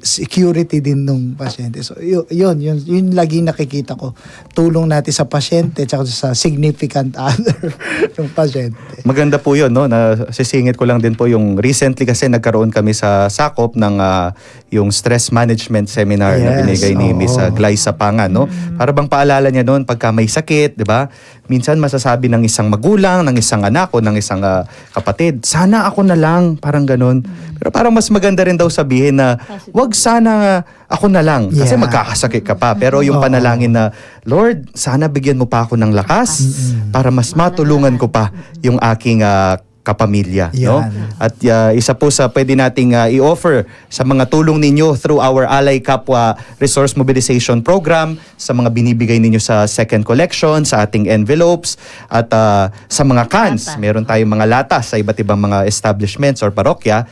security din nung pasyente. So yun lagi nakikita ko, tulong natin sa pasyente at sa significant other yung pasyente. Maganda po yun, no? Sisingit ko lang din po yung recently kasi nagkaroon kami sa sakop ng yung stress management seminar na binigay ni Miss Glyza Pangan, no? Para bang paalala niya noon pagka may sakit, 'di ba? Minsan masasabi ng isang magulang, ng isang anak o ng isang kapatid, sana ako na lang, parang ganun. Pero parang mas maganda rin daw sabihin na wag sana ako na lang kasi magkakasakit ka pa. Pero yung panalangin na, Lord, sana bigyan mo pa ako ng lakas para mas matulungan ko pa yung aking kapamilya, no? At isa po sa pwede nating i-offer sa mga tulong ninyo through our Alay Kapwa Resource Mobilization Program, sa mga binibigay ninyo sa second collection, sa ating envelopes, at sa mga cans. Meron tayong mga latas sa iba't ibang mga establishments or parokya,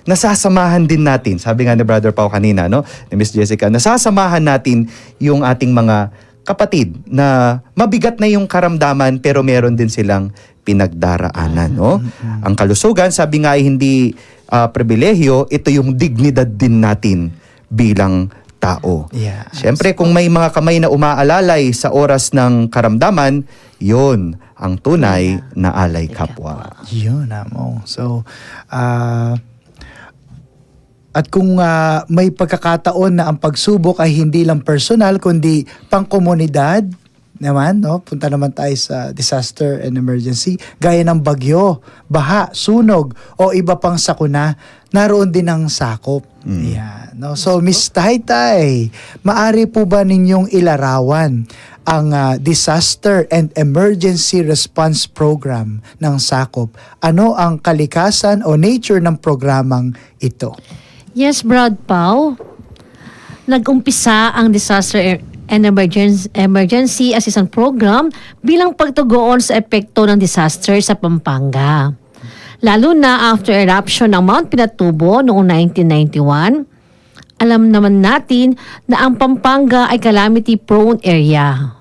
nasasamahan din natin. Sabi nga ni Brother Pao kanina, no? Ni Miss Jessica, nasasamahan natin yung ating mga kapatid na mabigat na yung karamdaman pero meron din silang pinagdaraanan, no? Ang kalusugan, sabi nga ay hindi pribilehyo, ito yung dignidad din natin bilang tao. Siyempre, kung may mga kamay na umaalalay sa oras ng karamdaman, yun ang tunay na alay kapwa. Yun, amo. So, at kung may pagkakataon na ang pagsubok ay hindi lang personal, kundi pangkomunidad naman, no? Punta naman tayo sa disaster and emergency, gaya ng bagyo, baha, sunog, o iba pang sakuna, naroon din ang sakop. Yan, no? So, Miss Taytay, maari po ba ninyong ilarawan ang Disaster and Emergency Response Program ng sakop? Ano ang kalikasan o nature ng programang ito? Yes, Brad Pao. Nag-umpisa ang Disaster and Emergency Assistance Program bilang pagtugon sa epekto ng disaster sa Pampanga. Lalo na after eruption ng Mount Pinatubo noong 1991, alam naman natin na ang Pampanga ay calamity-prone area.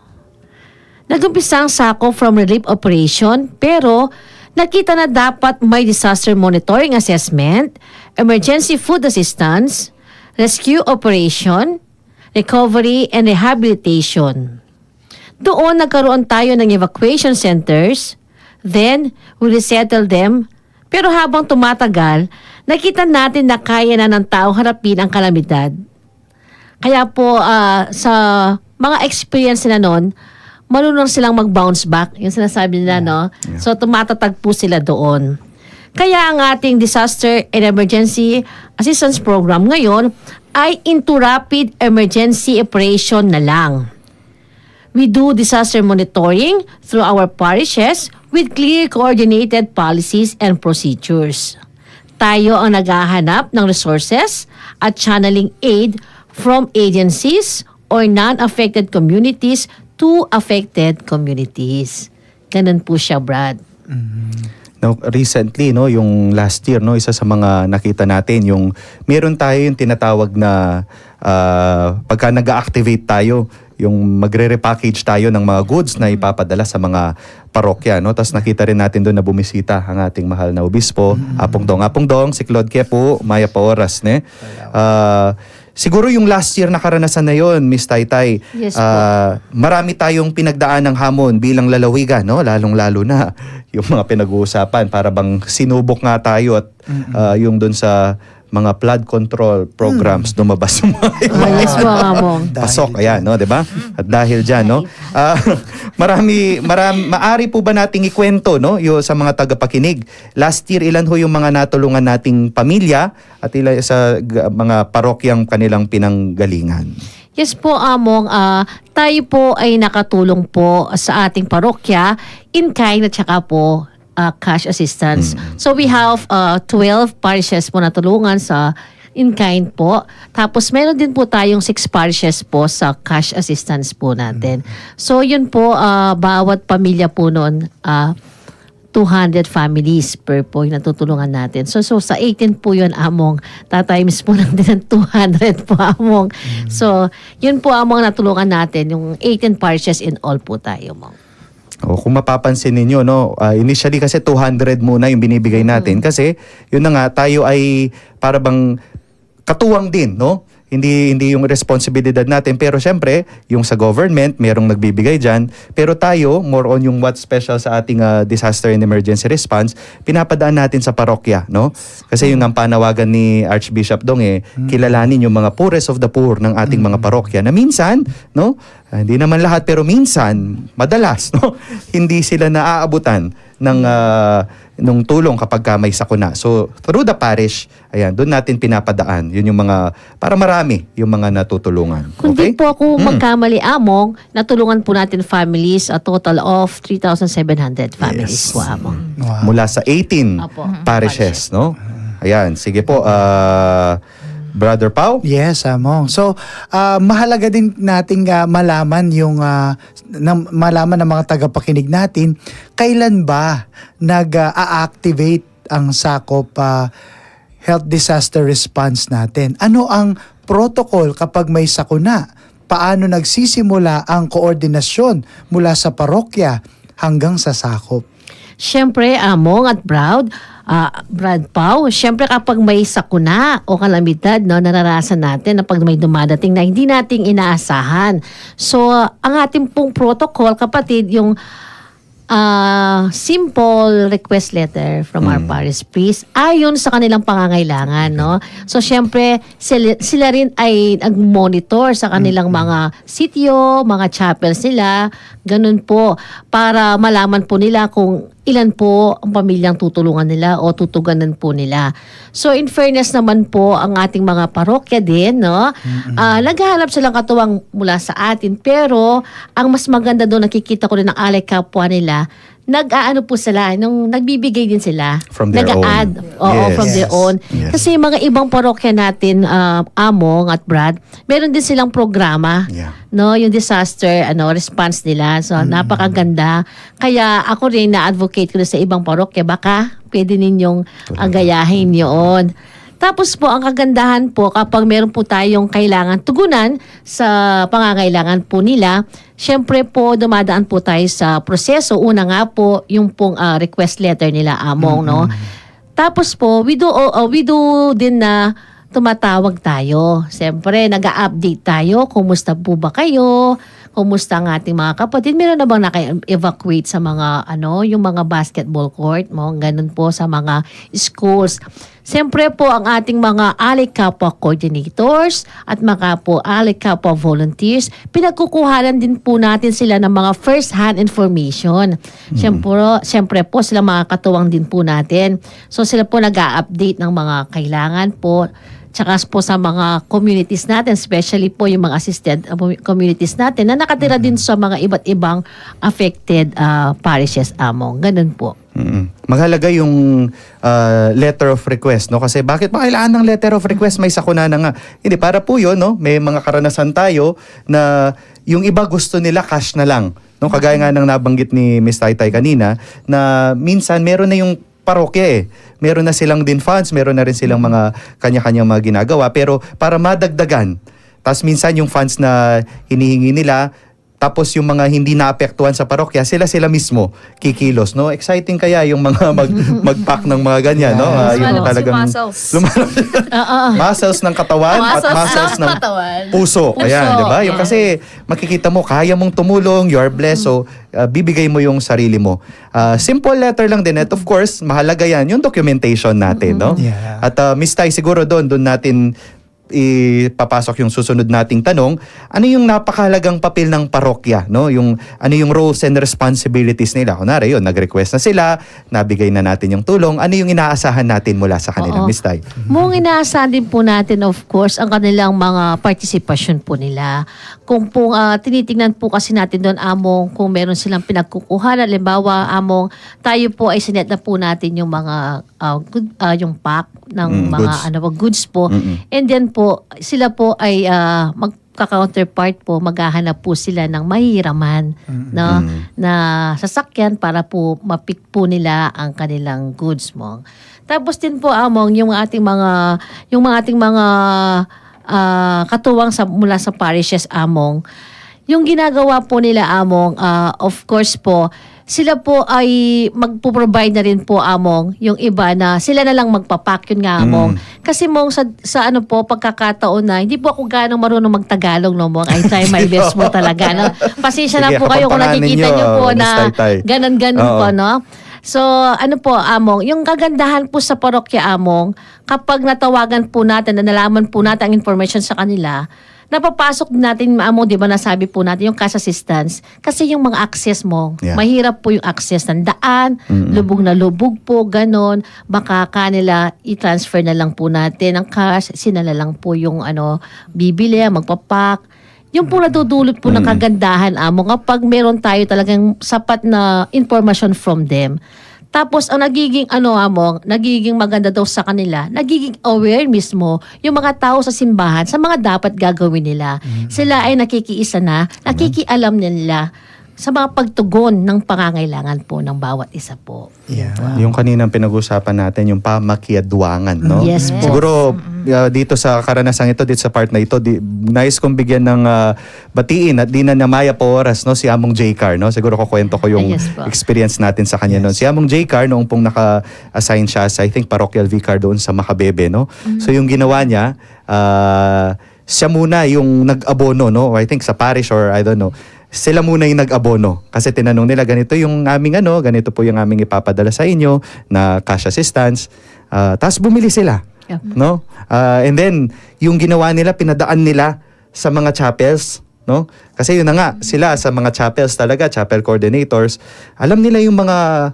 Nag-umpisa ang SACO from relief operation pero nakita na dapat may disaster monitoring assessment, emergency food assistance, rescue operation, recovery and rehabilitation. Doon nagkaroon tayo ng evacuation centers, then we resettle them. Pero habang tumatagal, nakita natin na kaya na ng tao harapin ang kalamidad. Kaya po sa mga experience na noon, marunong silang mag-bounce back. Yung sinasabi nila, no? So, tumatatag po sila doon. Kaya ang ating Disaster and Emergency Assistance Program ngayon ay into rapid emergency operation na lang. We do disaster monitoring through our parishes with clear coordinated policies and procedures. Tayo ang naghahanap ng resources at channeling aid from agencies or non-affected communities to affected communities. Ganun po siya, Brad. No, recently, no, yung last year, no, isa sa mga nakita natin, yung meron tayo yung tinatawag na pagka nag-activate tayo, yung magre-repackage tayo ng mga goods na ipapadala sa mga parokya, no? Tapos nakita rin natin doon na bumisita ang ating mahal na obispo, Apong Dong, si Claude Kepo, Maya Paoras, ne? Siguro yung last year na karanasan na yon, Miss Taytay, Yes po. marami tayong pinagdaan ng hamon bilang lalawigan, no? Lalong-lalo na yung mga pinag-uusapan, para bang sinubok nga tayo at yung doon sa mga flood control programs lumabas yung mga Yes po, Among. pasok, ayan, no, 'di ba? At dahil diyan, no, maari po ba nating ikwento, no, yung sa mga tagapakinig. Last year, ilan ho yung mga natulungan nating pamilya at ilan sa mga parokyang kanilang pinanggalingan? Yes po, Among. Tayo po ay nakatulong po sa ating parokya in kind at saka po cash assistance. So we have 12 parishes po na tulungan sa in kind po. Tapos meron din po tayong 6 parishes po sa cash assistance po natin. So yun po, bawat pamilya po noon, 200 families per po yung natutulungan natin. So sa 18 po yun, Among. Tatimes po lang din ng 200 po, Among. So yun po, Among, natulungan natin. Yung 18 parishes in all po tayo, Among. O kung mapapansin ninyo, no, initially kasi 200 muna yung binibigay natin kasi yun na nga, tayo ay para bang katuwang din, no? Hindi yung responsibilidad natin, pero syempre yung sa government merong nagbibigay diyan, pero tayo more on yung what's special sa ating disaster and emergency response, pinapadaan natin sa parokya, no? Kasi yung ang panawagan ni Archbishop Dong, kilalanin yung mga poorest of the poor ng ating mga parokya na minsan, no, hindi naman lahat pero minsan, madalas, no, hindi sila naaabutan ng nung tulong kapag may sakuna. So, through the parish, ayan, doon natin pinapadaan. Yun yung mga, para marami yung mga natutulungan. Kundi Okay? po ako magkamali, Among, natulungan po natin families, a total of 3,700 families Yes. po, Among. Mula sa 18 Apo. parishes, no? Ayan, sige po, Brother Pau? Yes, Among. So, mahalaga din nating malaman yung malaman ng mga tagapakinig natin kailan ba nag-activate ang sakop health disaster response natin. Ano ang protocol kapag may sakuna? Paano nagsisimula ang koordinasyon mula sa parokya hanggang sa sakop? Siyempre, Among at Brad Pau, siyempre kapag may sakuna o kalamidad, no, nararasan natin na pag may dumadating na hindi nating inaasahan. So, ang ating pong protocol, kapatid, yung simple request letter from our parish priest ayon sa kanilang pangangailangan, no? So, siyempre, sila rin ay nag-monitor sa kanilang mga sityo, mga chapels nila, ganun po, para malaman po nila kung ilan po ang pamilyang tutulungan nila o tutuganan po nila. So, in fairness naman po, ang ating mga parokya din, no? Naghahanap silang katuwang mula sa atin, pero ang mas maganda doon, nakikita ko rin ng alay kapwa nila, nag-aano po sila, nagbibigay din sila. From their nag-a-add, own. Oo, Yes. from their own. Yes. Kasi yung mga ibang parokya natin, Among at Brad, meron din silang programa. Yeah. No, yung disaster response nila. So napakaganda. Kaya ako rin na-advocate ko na sa ibang parokya, baka pwede ninyong gayahin 'yon. Tapos po, ang kagandahan po, kapag meron po tayong kailangan tugunan sa pangangailangan po nila, syempre po, dumadaan po tayo sa proseso. Una nga po, yung pong request letter nila, Among, no? Tapos po, we do din na tumatawag tayo. Siyempre, nag-a-update tayo. Kumusta po ba kayo? Kumusta ang ating mga kapatid? Meron na bang naka-evacuate sa mga, yung mga basketball court mo? Ganun po sa mga schools. Siyempre po, ang ating mga Alay Kapwa coordinators at mga po Alay Kapwa volunteers, pinagkukuhanan din po natin sila ng mga first-hand information. Siyempre po, sila mga katuwang din po natin. So sila po nag-a-update ng mga kailangan po. Tsaka po sa mga communities natin, especially po yung mga assisted communities natin na nakatira din sa mga iba't ibang affected parishes, Among. Ganun po. Mahalaga yung letter of request, no? Kasi bakit ba kailangan ng letter of request? May sakuna na nga. Hindi, para po yun, no? May mga karanasan tayo na yung iba gusto nila cash na lang. No? Kagaya nga ng nabanggit ni Miss Taytay kanina, na minsan meron na yung parokya meron na silang din funds, meron na rin silang mga kanya-kanyang mga ginagawa, pero para madagdagan, tapos minsan yung funds na hinihingi nila, tapos yung mga hindi naapektuhan sa parokya, sila mismo kikilos, no? Exciting kaya yung mga mag-pack ng mga ganyan, no? Yung talagang muscles ng katawan at muscles ng puso. Ayan, 'di ba? Yung kasi makikita mo kaya mong tumulong, you are blessed, so bibigay mo yung sarili mo. Simple letter lang din, at of course, mahalaga yan yung documentation natin, no? Yeah. At Miss Tay, siguro doon natin ipapasok yung susunod nating tanong, ano yung napakahalagang papel ng parokya, no? Yung ano yung roles and responsibilities nila? Kunwari yun, nag-request na sila, nabigay na natin yung tulong, ano yung inaasahan natin mula sa kanila, Miss Tay? Mong inaasahan din po natin, of course, ang kanilang mga participation po nila. Kung po tinitingnan po kasi natin doon, Among, kung meron silang pinagkukuha, halimbawa, Among, tayo po ay sinet na po natin yung mga yung pack ng mga goods po. And then po, sila po ay magka-counterpart po, maghahanap po sila ng mahihiraman na sasakyan para po mapick po nila ang kanilang goods mo. Tapos din po, Among, yung ating mga katuwang mula sa parishes, Among, yung ginagawa po nila, Among, of course po, sila po ay magpo-provide na rin po, Among, yung iba na sila na lang magpapak, yun nga, Among. Kasi, Mong, sa pagkakataon na, hindi po ako ganong marunong magtagalog, no, Mong. I try my best mo talaga, no. Pasensya na po kayo kung nakikita nyo po na ganon-ganon po, no. So, po, Among, yung kagandahan po sa parokya, Among, kapag natawagan po natin, na nalaman po natin ang information sa kanila, napapasok natin, Among, di ba nasabi po natin, yung cash assistance. Kasi yung mga access mo, mahirap po yung access ng daan, lubog na lubog po, ganon. Baka kanila, i-transfer na lang po natin ang cash, sinala lang po yung bibili, magpapak. Yung po nadudulot po ng kagandahan, Among, kapag meron tayo talagang sapat na information from them. Tapos, ang nagiging, Among, nagiging maganda daw sa kanila, nagiging aware mismo yung mga tao sa simbahan sa mga dapat gagawin nila. Sila ay nakikiisa na, nakikialam nila sa mga pagtugon ng pangangailangan po ng bawat isa po. Yeah. Yung kaninang pinag-usapan natin, yung pamakiadwangan, no? Yes po. Siguro, dito sa karanasan ito, dito sa part na ito, nais kong bigyan ng batiin at di na namaya po oras, no? Si Among J. Car, no? Siguro kukwento ko yung Yes po. experience natin sa kanya noon. Si Among J. Car, noong pong naka-assign siya sa, I think, parochial vicar doon sa Makabebe, no? So yung ginawa niya, siya muna yung nag-abono, no? I think sa parish or I don't know, sila muna yung nag-abono. Kasi tinanong nila, ganito yung aming ganito po yung aming ipapadala sa inyo na cash assistance. Tapos bumili sila. Yep. No? And then, yung ginawa nila, pinadaan nila sa mga chapels. No? Kasi yun na nga, sila sa mga chapels talaga, chapel coordinators, alam nila yung mga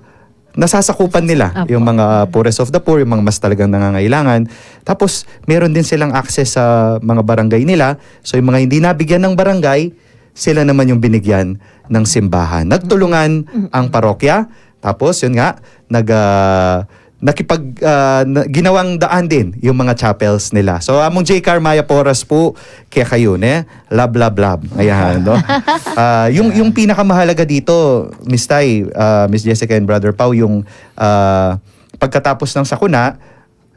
nasasakupan nila, Apo. yung mga poorest of the poor, yung mga mas talagang nangangailangan. Tapos, meron din silang access sa mga barangay nila. So, yung mga hindi nabigyan ng barangay, sila naman yung binigyan ng simbahan. Nagtulungan ang parokya, Tapos yun nga, ginawang daan din yung mga chapels nila. So among J. Maya Porras po kaya kayo lab. Ayan, no. Yung pinakamahalaga dito, Miss Tay, Miss Jessica and Brother Pau, yung pagkatapos ng sakuna,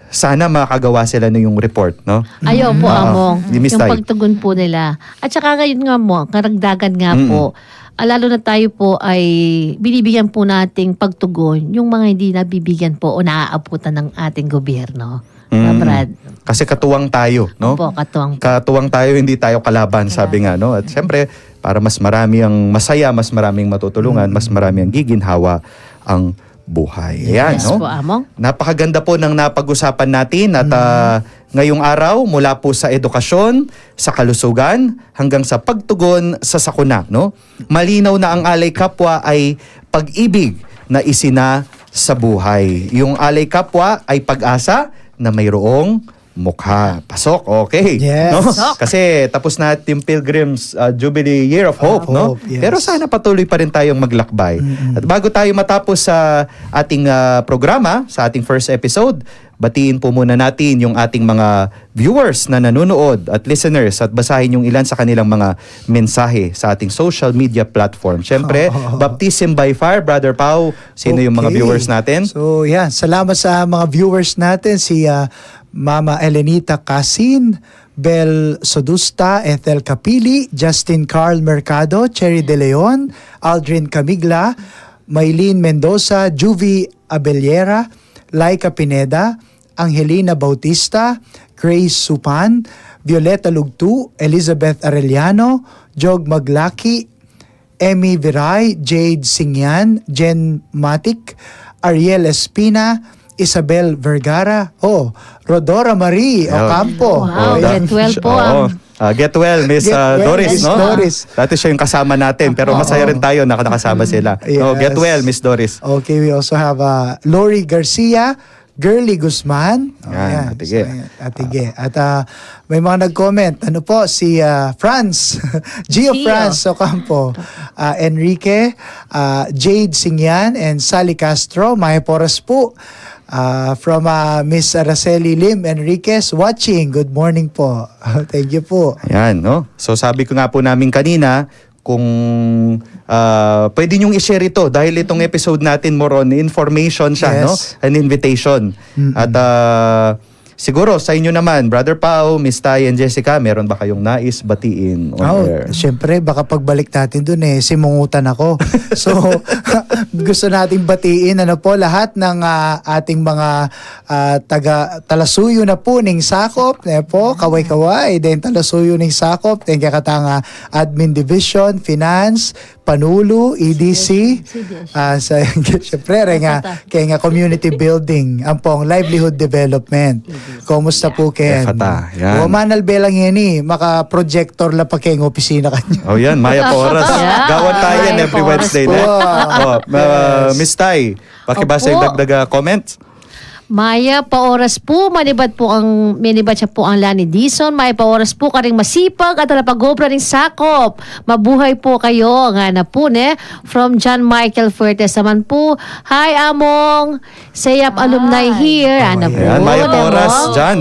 sana makagawa sila ng yung report, no? Ayaw po, Among. Miss Yung Tay. pagtugon po nila. At saka ngayon nga mo, karagdagan nga po, lalo na tayo po ay binibigyan po nating pagtugon yung mga hindi nabibigyan po o naaabutan ng ating gobyerno. Brad. Kasi katuwang tayo, no? Po, katuwang. Katuwang tayo, hindi tayo kalaban, sabi nga, no? At syempre, para mas marami ang masaya, mas maraming matutulungan, mas marami ang giginhawa ang buhay. Ayan, Yes no? po, Among. Napakaganda po ng napag-usapan natin at ngayong araw mula po sa edukasyon, sa kalusugan, hanggang sa pagtugon sa sakuna, no? Malinaw na ang Alay Kapwa ay pag-ibig na isina sa buhay. Yung Alay Kapwa ay pag-asa na mayroong mukha. Pasok, okay. Yes. No? Kasi tapos na yung Pilgrim's Jubilee Year of Hope, no? Hope, yes. Pero sana patuloy pa rin tayong maglakbay. At bago tayo matapos sa ating programa, sa ating first episode, batiin po muna natin yung ating mga viewers na nanonood at listeners at basahin yung ilan sa kanilang mga mensahe sa ating social media platform. Siyempre, Baptism by Fire, Brother Pau, sino yung mga Okay. viewers natin? So, yan. Salamat sa mga viewers natin. Si Mama Elenita Casin, Bel Sodusta, Ethel Capili, Justin Carl Mercado, Cherry De Leon, Aldrin Camigla, Maylene Mendoza, Juvie Abellera, Laika Pineda, Angelina Bautista, Grace Supan, Violeta Lugtu, Elizabeth Arellano, Jog Maglaki, Emmy Viray, Jade Singyan, Jen Matic, Ariel Espina, Isabel Vergara, Rodora Marie Ocampo. Wow, Ayan. get well po. Get well, Miss Get well, Doris, Miss no? Doris. Dati siya yung kasama natin, pero masaya rin tayo na nakasama sila. No, Yes. get well, Miss Doris. Okay, we also have Lori Garcia, Girly Guzman. Yan, Atige. Atige. At may mga nag-comment. Ano po? Si Franz. Gio Franz Ocampo. Enrique. Jade Singyan and Sally Castro. May Poras po. From Miss Araceli Lim Enriquez watching. Good morning po. Thank you po. Ayan, no? So sabi ko nga po namin kanina, kung pwede nyong i-share ito dahil itong episode natin more on information siya, Yes. no? An invitation. At siguro sa inyo naman, Brother Pau, Miss Tay and Jessica, meron ba kayong nais batiin on air? Siyempre, baka pagbalik natin dun simungutan ako. So, gusto nating batiin lahat ng ating mga talasuyo na po ning sakop. Po, kaway-kaway. Then talasuyo ning sakop. Then kakatanga Admin Division, Finance, Panulo, EDC. Siyempre, kaya nga Community Building. Ang pong Livelihood Development. Kumusta po, Ken? Kata, yan. Manal belang yan maka-projector la pa kayong opisina kanyo. Oh yan, Maya Poras. Yeah. Gawan tayo yan Maya every Poras Wednesday. po. Miss Tay, pakibasa Opo. yung dagdag comments. Maya Paoras po, minibat siya po ang Lani Dison. Maya Paoras po, karing masipag at napag-obra ring sakop. Mabuhay po kayo, nga na po, From John Michael Fuertes naman po. Hi, Among. Sayap alumni here. Ano po, Ayan, Maya Poras Among? dyan,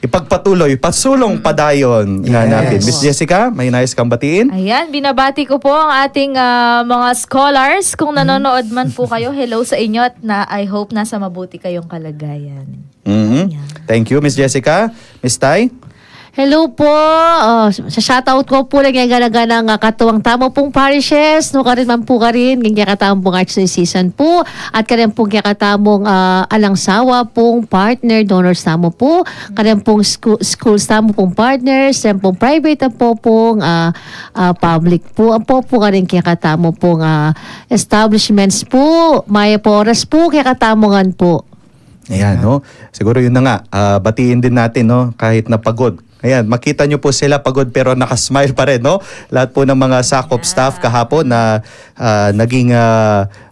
ipagpatuloy, pasulong padayon nga Yes. natin. Miss Jessica, may nais kang batiin? Ayan, binabati ko po ang ating mga scholars. Kung nanonood man po kayo, hello sa inyo at I hope nasa mabuti kayong kalagayan. Thank you, Miss Jessica. Miss Tay? Hello po. Sa shoutout ko po lang yung ganaga ng katuwang tamo pong parishes. No, karin man po karin. Ganyan katamong pong archdiocese po. At karin pong katamong alangsawa pong partner, donors tamo po. Karin pong schools tamo pong partners. Karin pong private po pong public po. Ang po karin katamo pong establishments po. Maya Poras po katamongan po. Ayan, no? Siguro yun na nga, batiin din natin, no? Kahit na pagod. Ayan, makita nyo po sila pagod pero nakasmile pa rin, no? Lahat po ng mga sakop staff kahapon na naging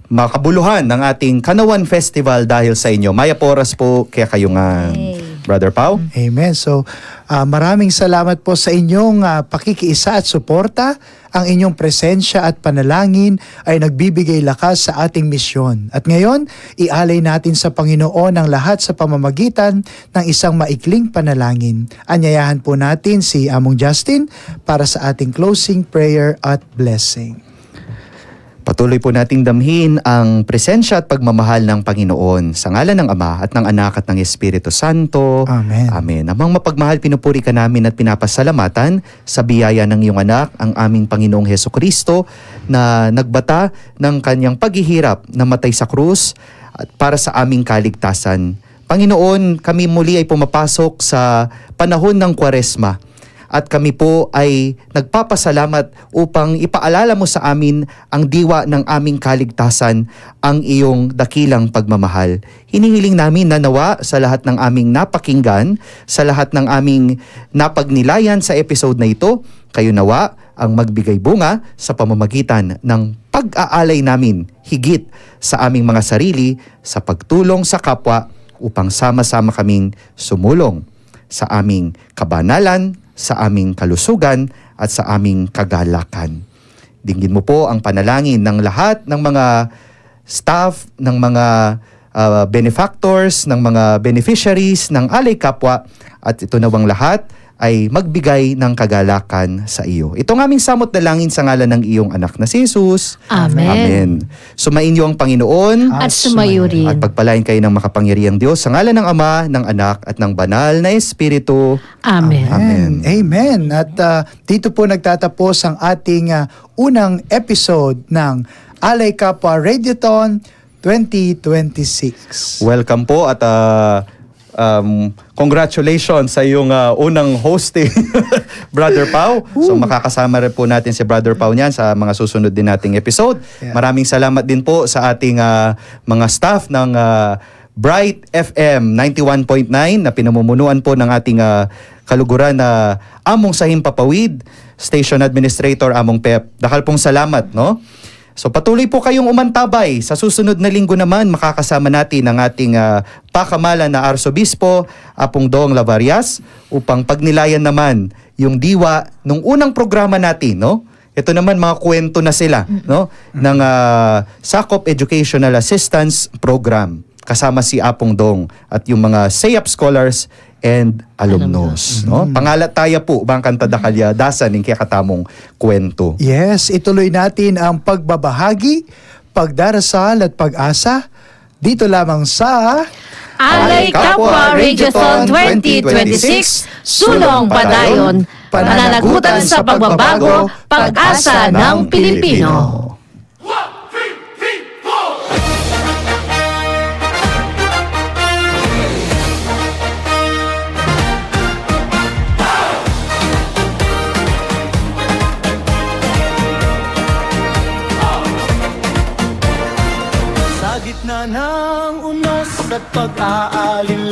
makabuluhan ng ating Kanawan Festival dahil sa inyo. Maya Poras po, kaya kayo nga. Hey. Brother Pau? Amen. So, maraming salamat po sa inyong pakikiisa at suporta. Ang inyong presensya at panalangin ay nagbibigay lakas sa ating misyon. At ngayon, ialay natin sa Panginoon ang lahat sa pamamagitan ng isang maikling panalangin. Anyayahan po natin si Among Justin para sa ating closing prayer at blessing. Patuloy po nating damhin ang presensya at pagmamahal ng Panginoon sa ngalan ng Ama at ng Anak at ng Espiritu Santo. Amen. Amen. Amang mapagmahal, pinupuri ka namin at pinapasalamatan sa biyaya ng iyong anak, ang aming Panginoong Hesukristo, na nagbata ng kanyang paghihirap na matay sa krus at para sa aming kaligtasan. Panginoon, kami muli ay pumapasok sa panahon ng Kwaresma. At kami po ay nagpapasalamat upang ipaalala mo sa amin ang diwa ng aming kaligtasan, ang iyong dakilang pagmamahal. Hinihiling namin na nawa sa lahat ng aming napakinggan, sa lahat ng aming napagnilayan sa episode na ito, kayo nawa ang magbigay bunga sa pamamagitan ng pag-aalay namin higit sa aming mga sarili sa pagtulong sa kapwa upang sama-sama kaming sumulong sa aming kabanalan, sa aming kalusugan at sa aming kagalakan. Dinggin mo po ang panalangin ng lahat ng mga staff, ng mga benefactors, ng mga beneficiaries ng Alay Kapwa, at ito nawang lahat ay magbigay ng kagalakan sa iyo. Itong aming samot dalangin sa ngalan ng iyong anak na si Jesus. Amen. Amen. Sumainyo ang Panginoon At sumayo rin. at pagpalain kayo ng makapangyarihang Diyos sa ngalan ng Ama, ng Anak at ng Banal na Espiritu. Amen. Amen. Amen. At dito po nagtatapos ang ating unang episode ng Alay Kapwa Radiothon 2026. Welcome po at congratulations sa iyong unang hosting, Brother Pau. So makakasama rin po natin si Brother Pau niyan sa mga susunod din nating episode. Yeah. Maraming salamat din po sa ating mga staff ng Bright FM 91.9 na pinamumunuan po ng ating kaluguran na Among Sahim Papawid, Station Administrator Among Pep. Dakal pong salamat, no? So patuloy po kayong umantabay. Sa susunod na linggo naman, makakasama natin ang ating pakamalan na Arsobispo, Apong Dong Lavarias, upang pagnilayan naman yung diwa nung unang programa natin, no? Ito naman mga kwento na sila, no? Ng Sakop Educational Assistance Program. Kasama si Apong Dong at yung mga SEAP scholars and alumnos, no? Pangalataya po bang kanta dakalya dasan ng kakatamong kwento. Yes, ituloy natin ang pagbabahagi, pagdarasal at pag-asa dito lamang sa Alay Kapwa Radiothon 2026, Sulong Padayon, Pananagutan sa Pagbabago, Pag-asa ng Pilipino. Sa gitna ng unos at pag-aalinlan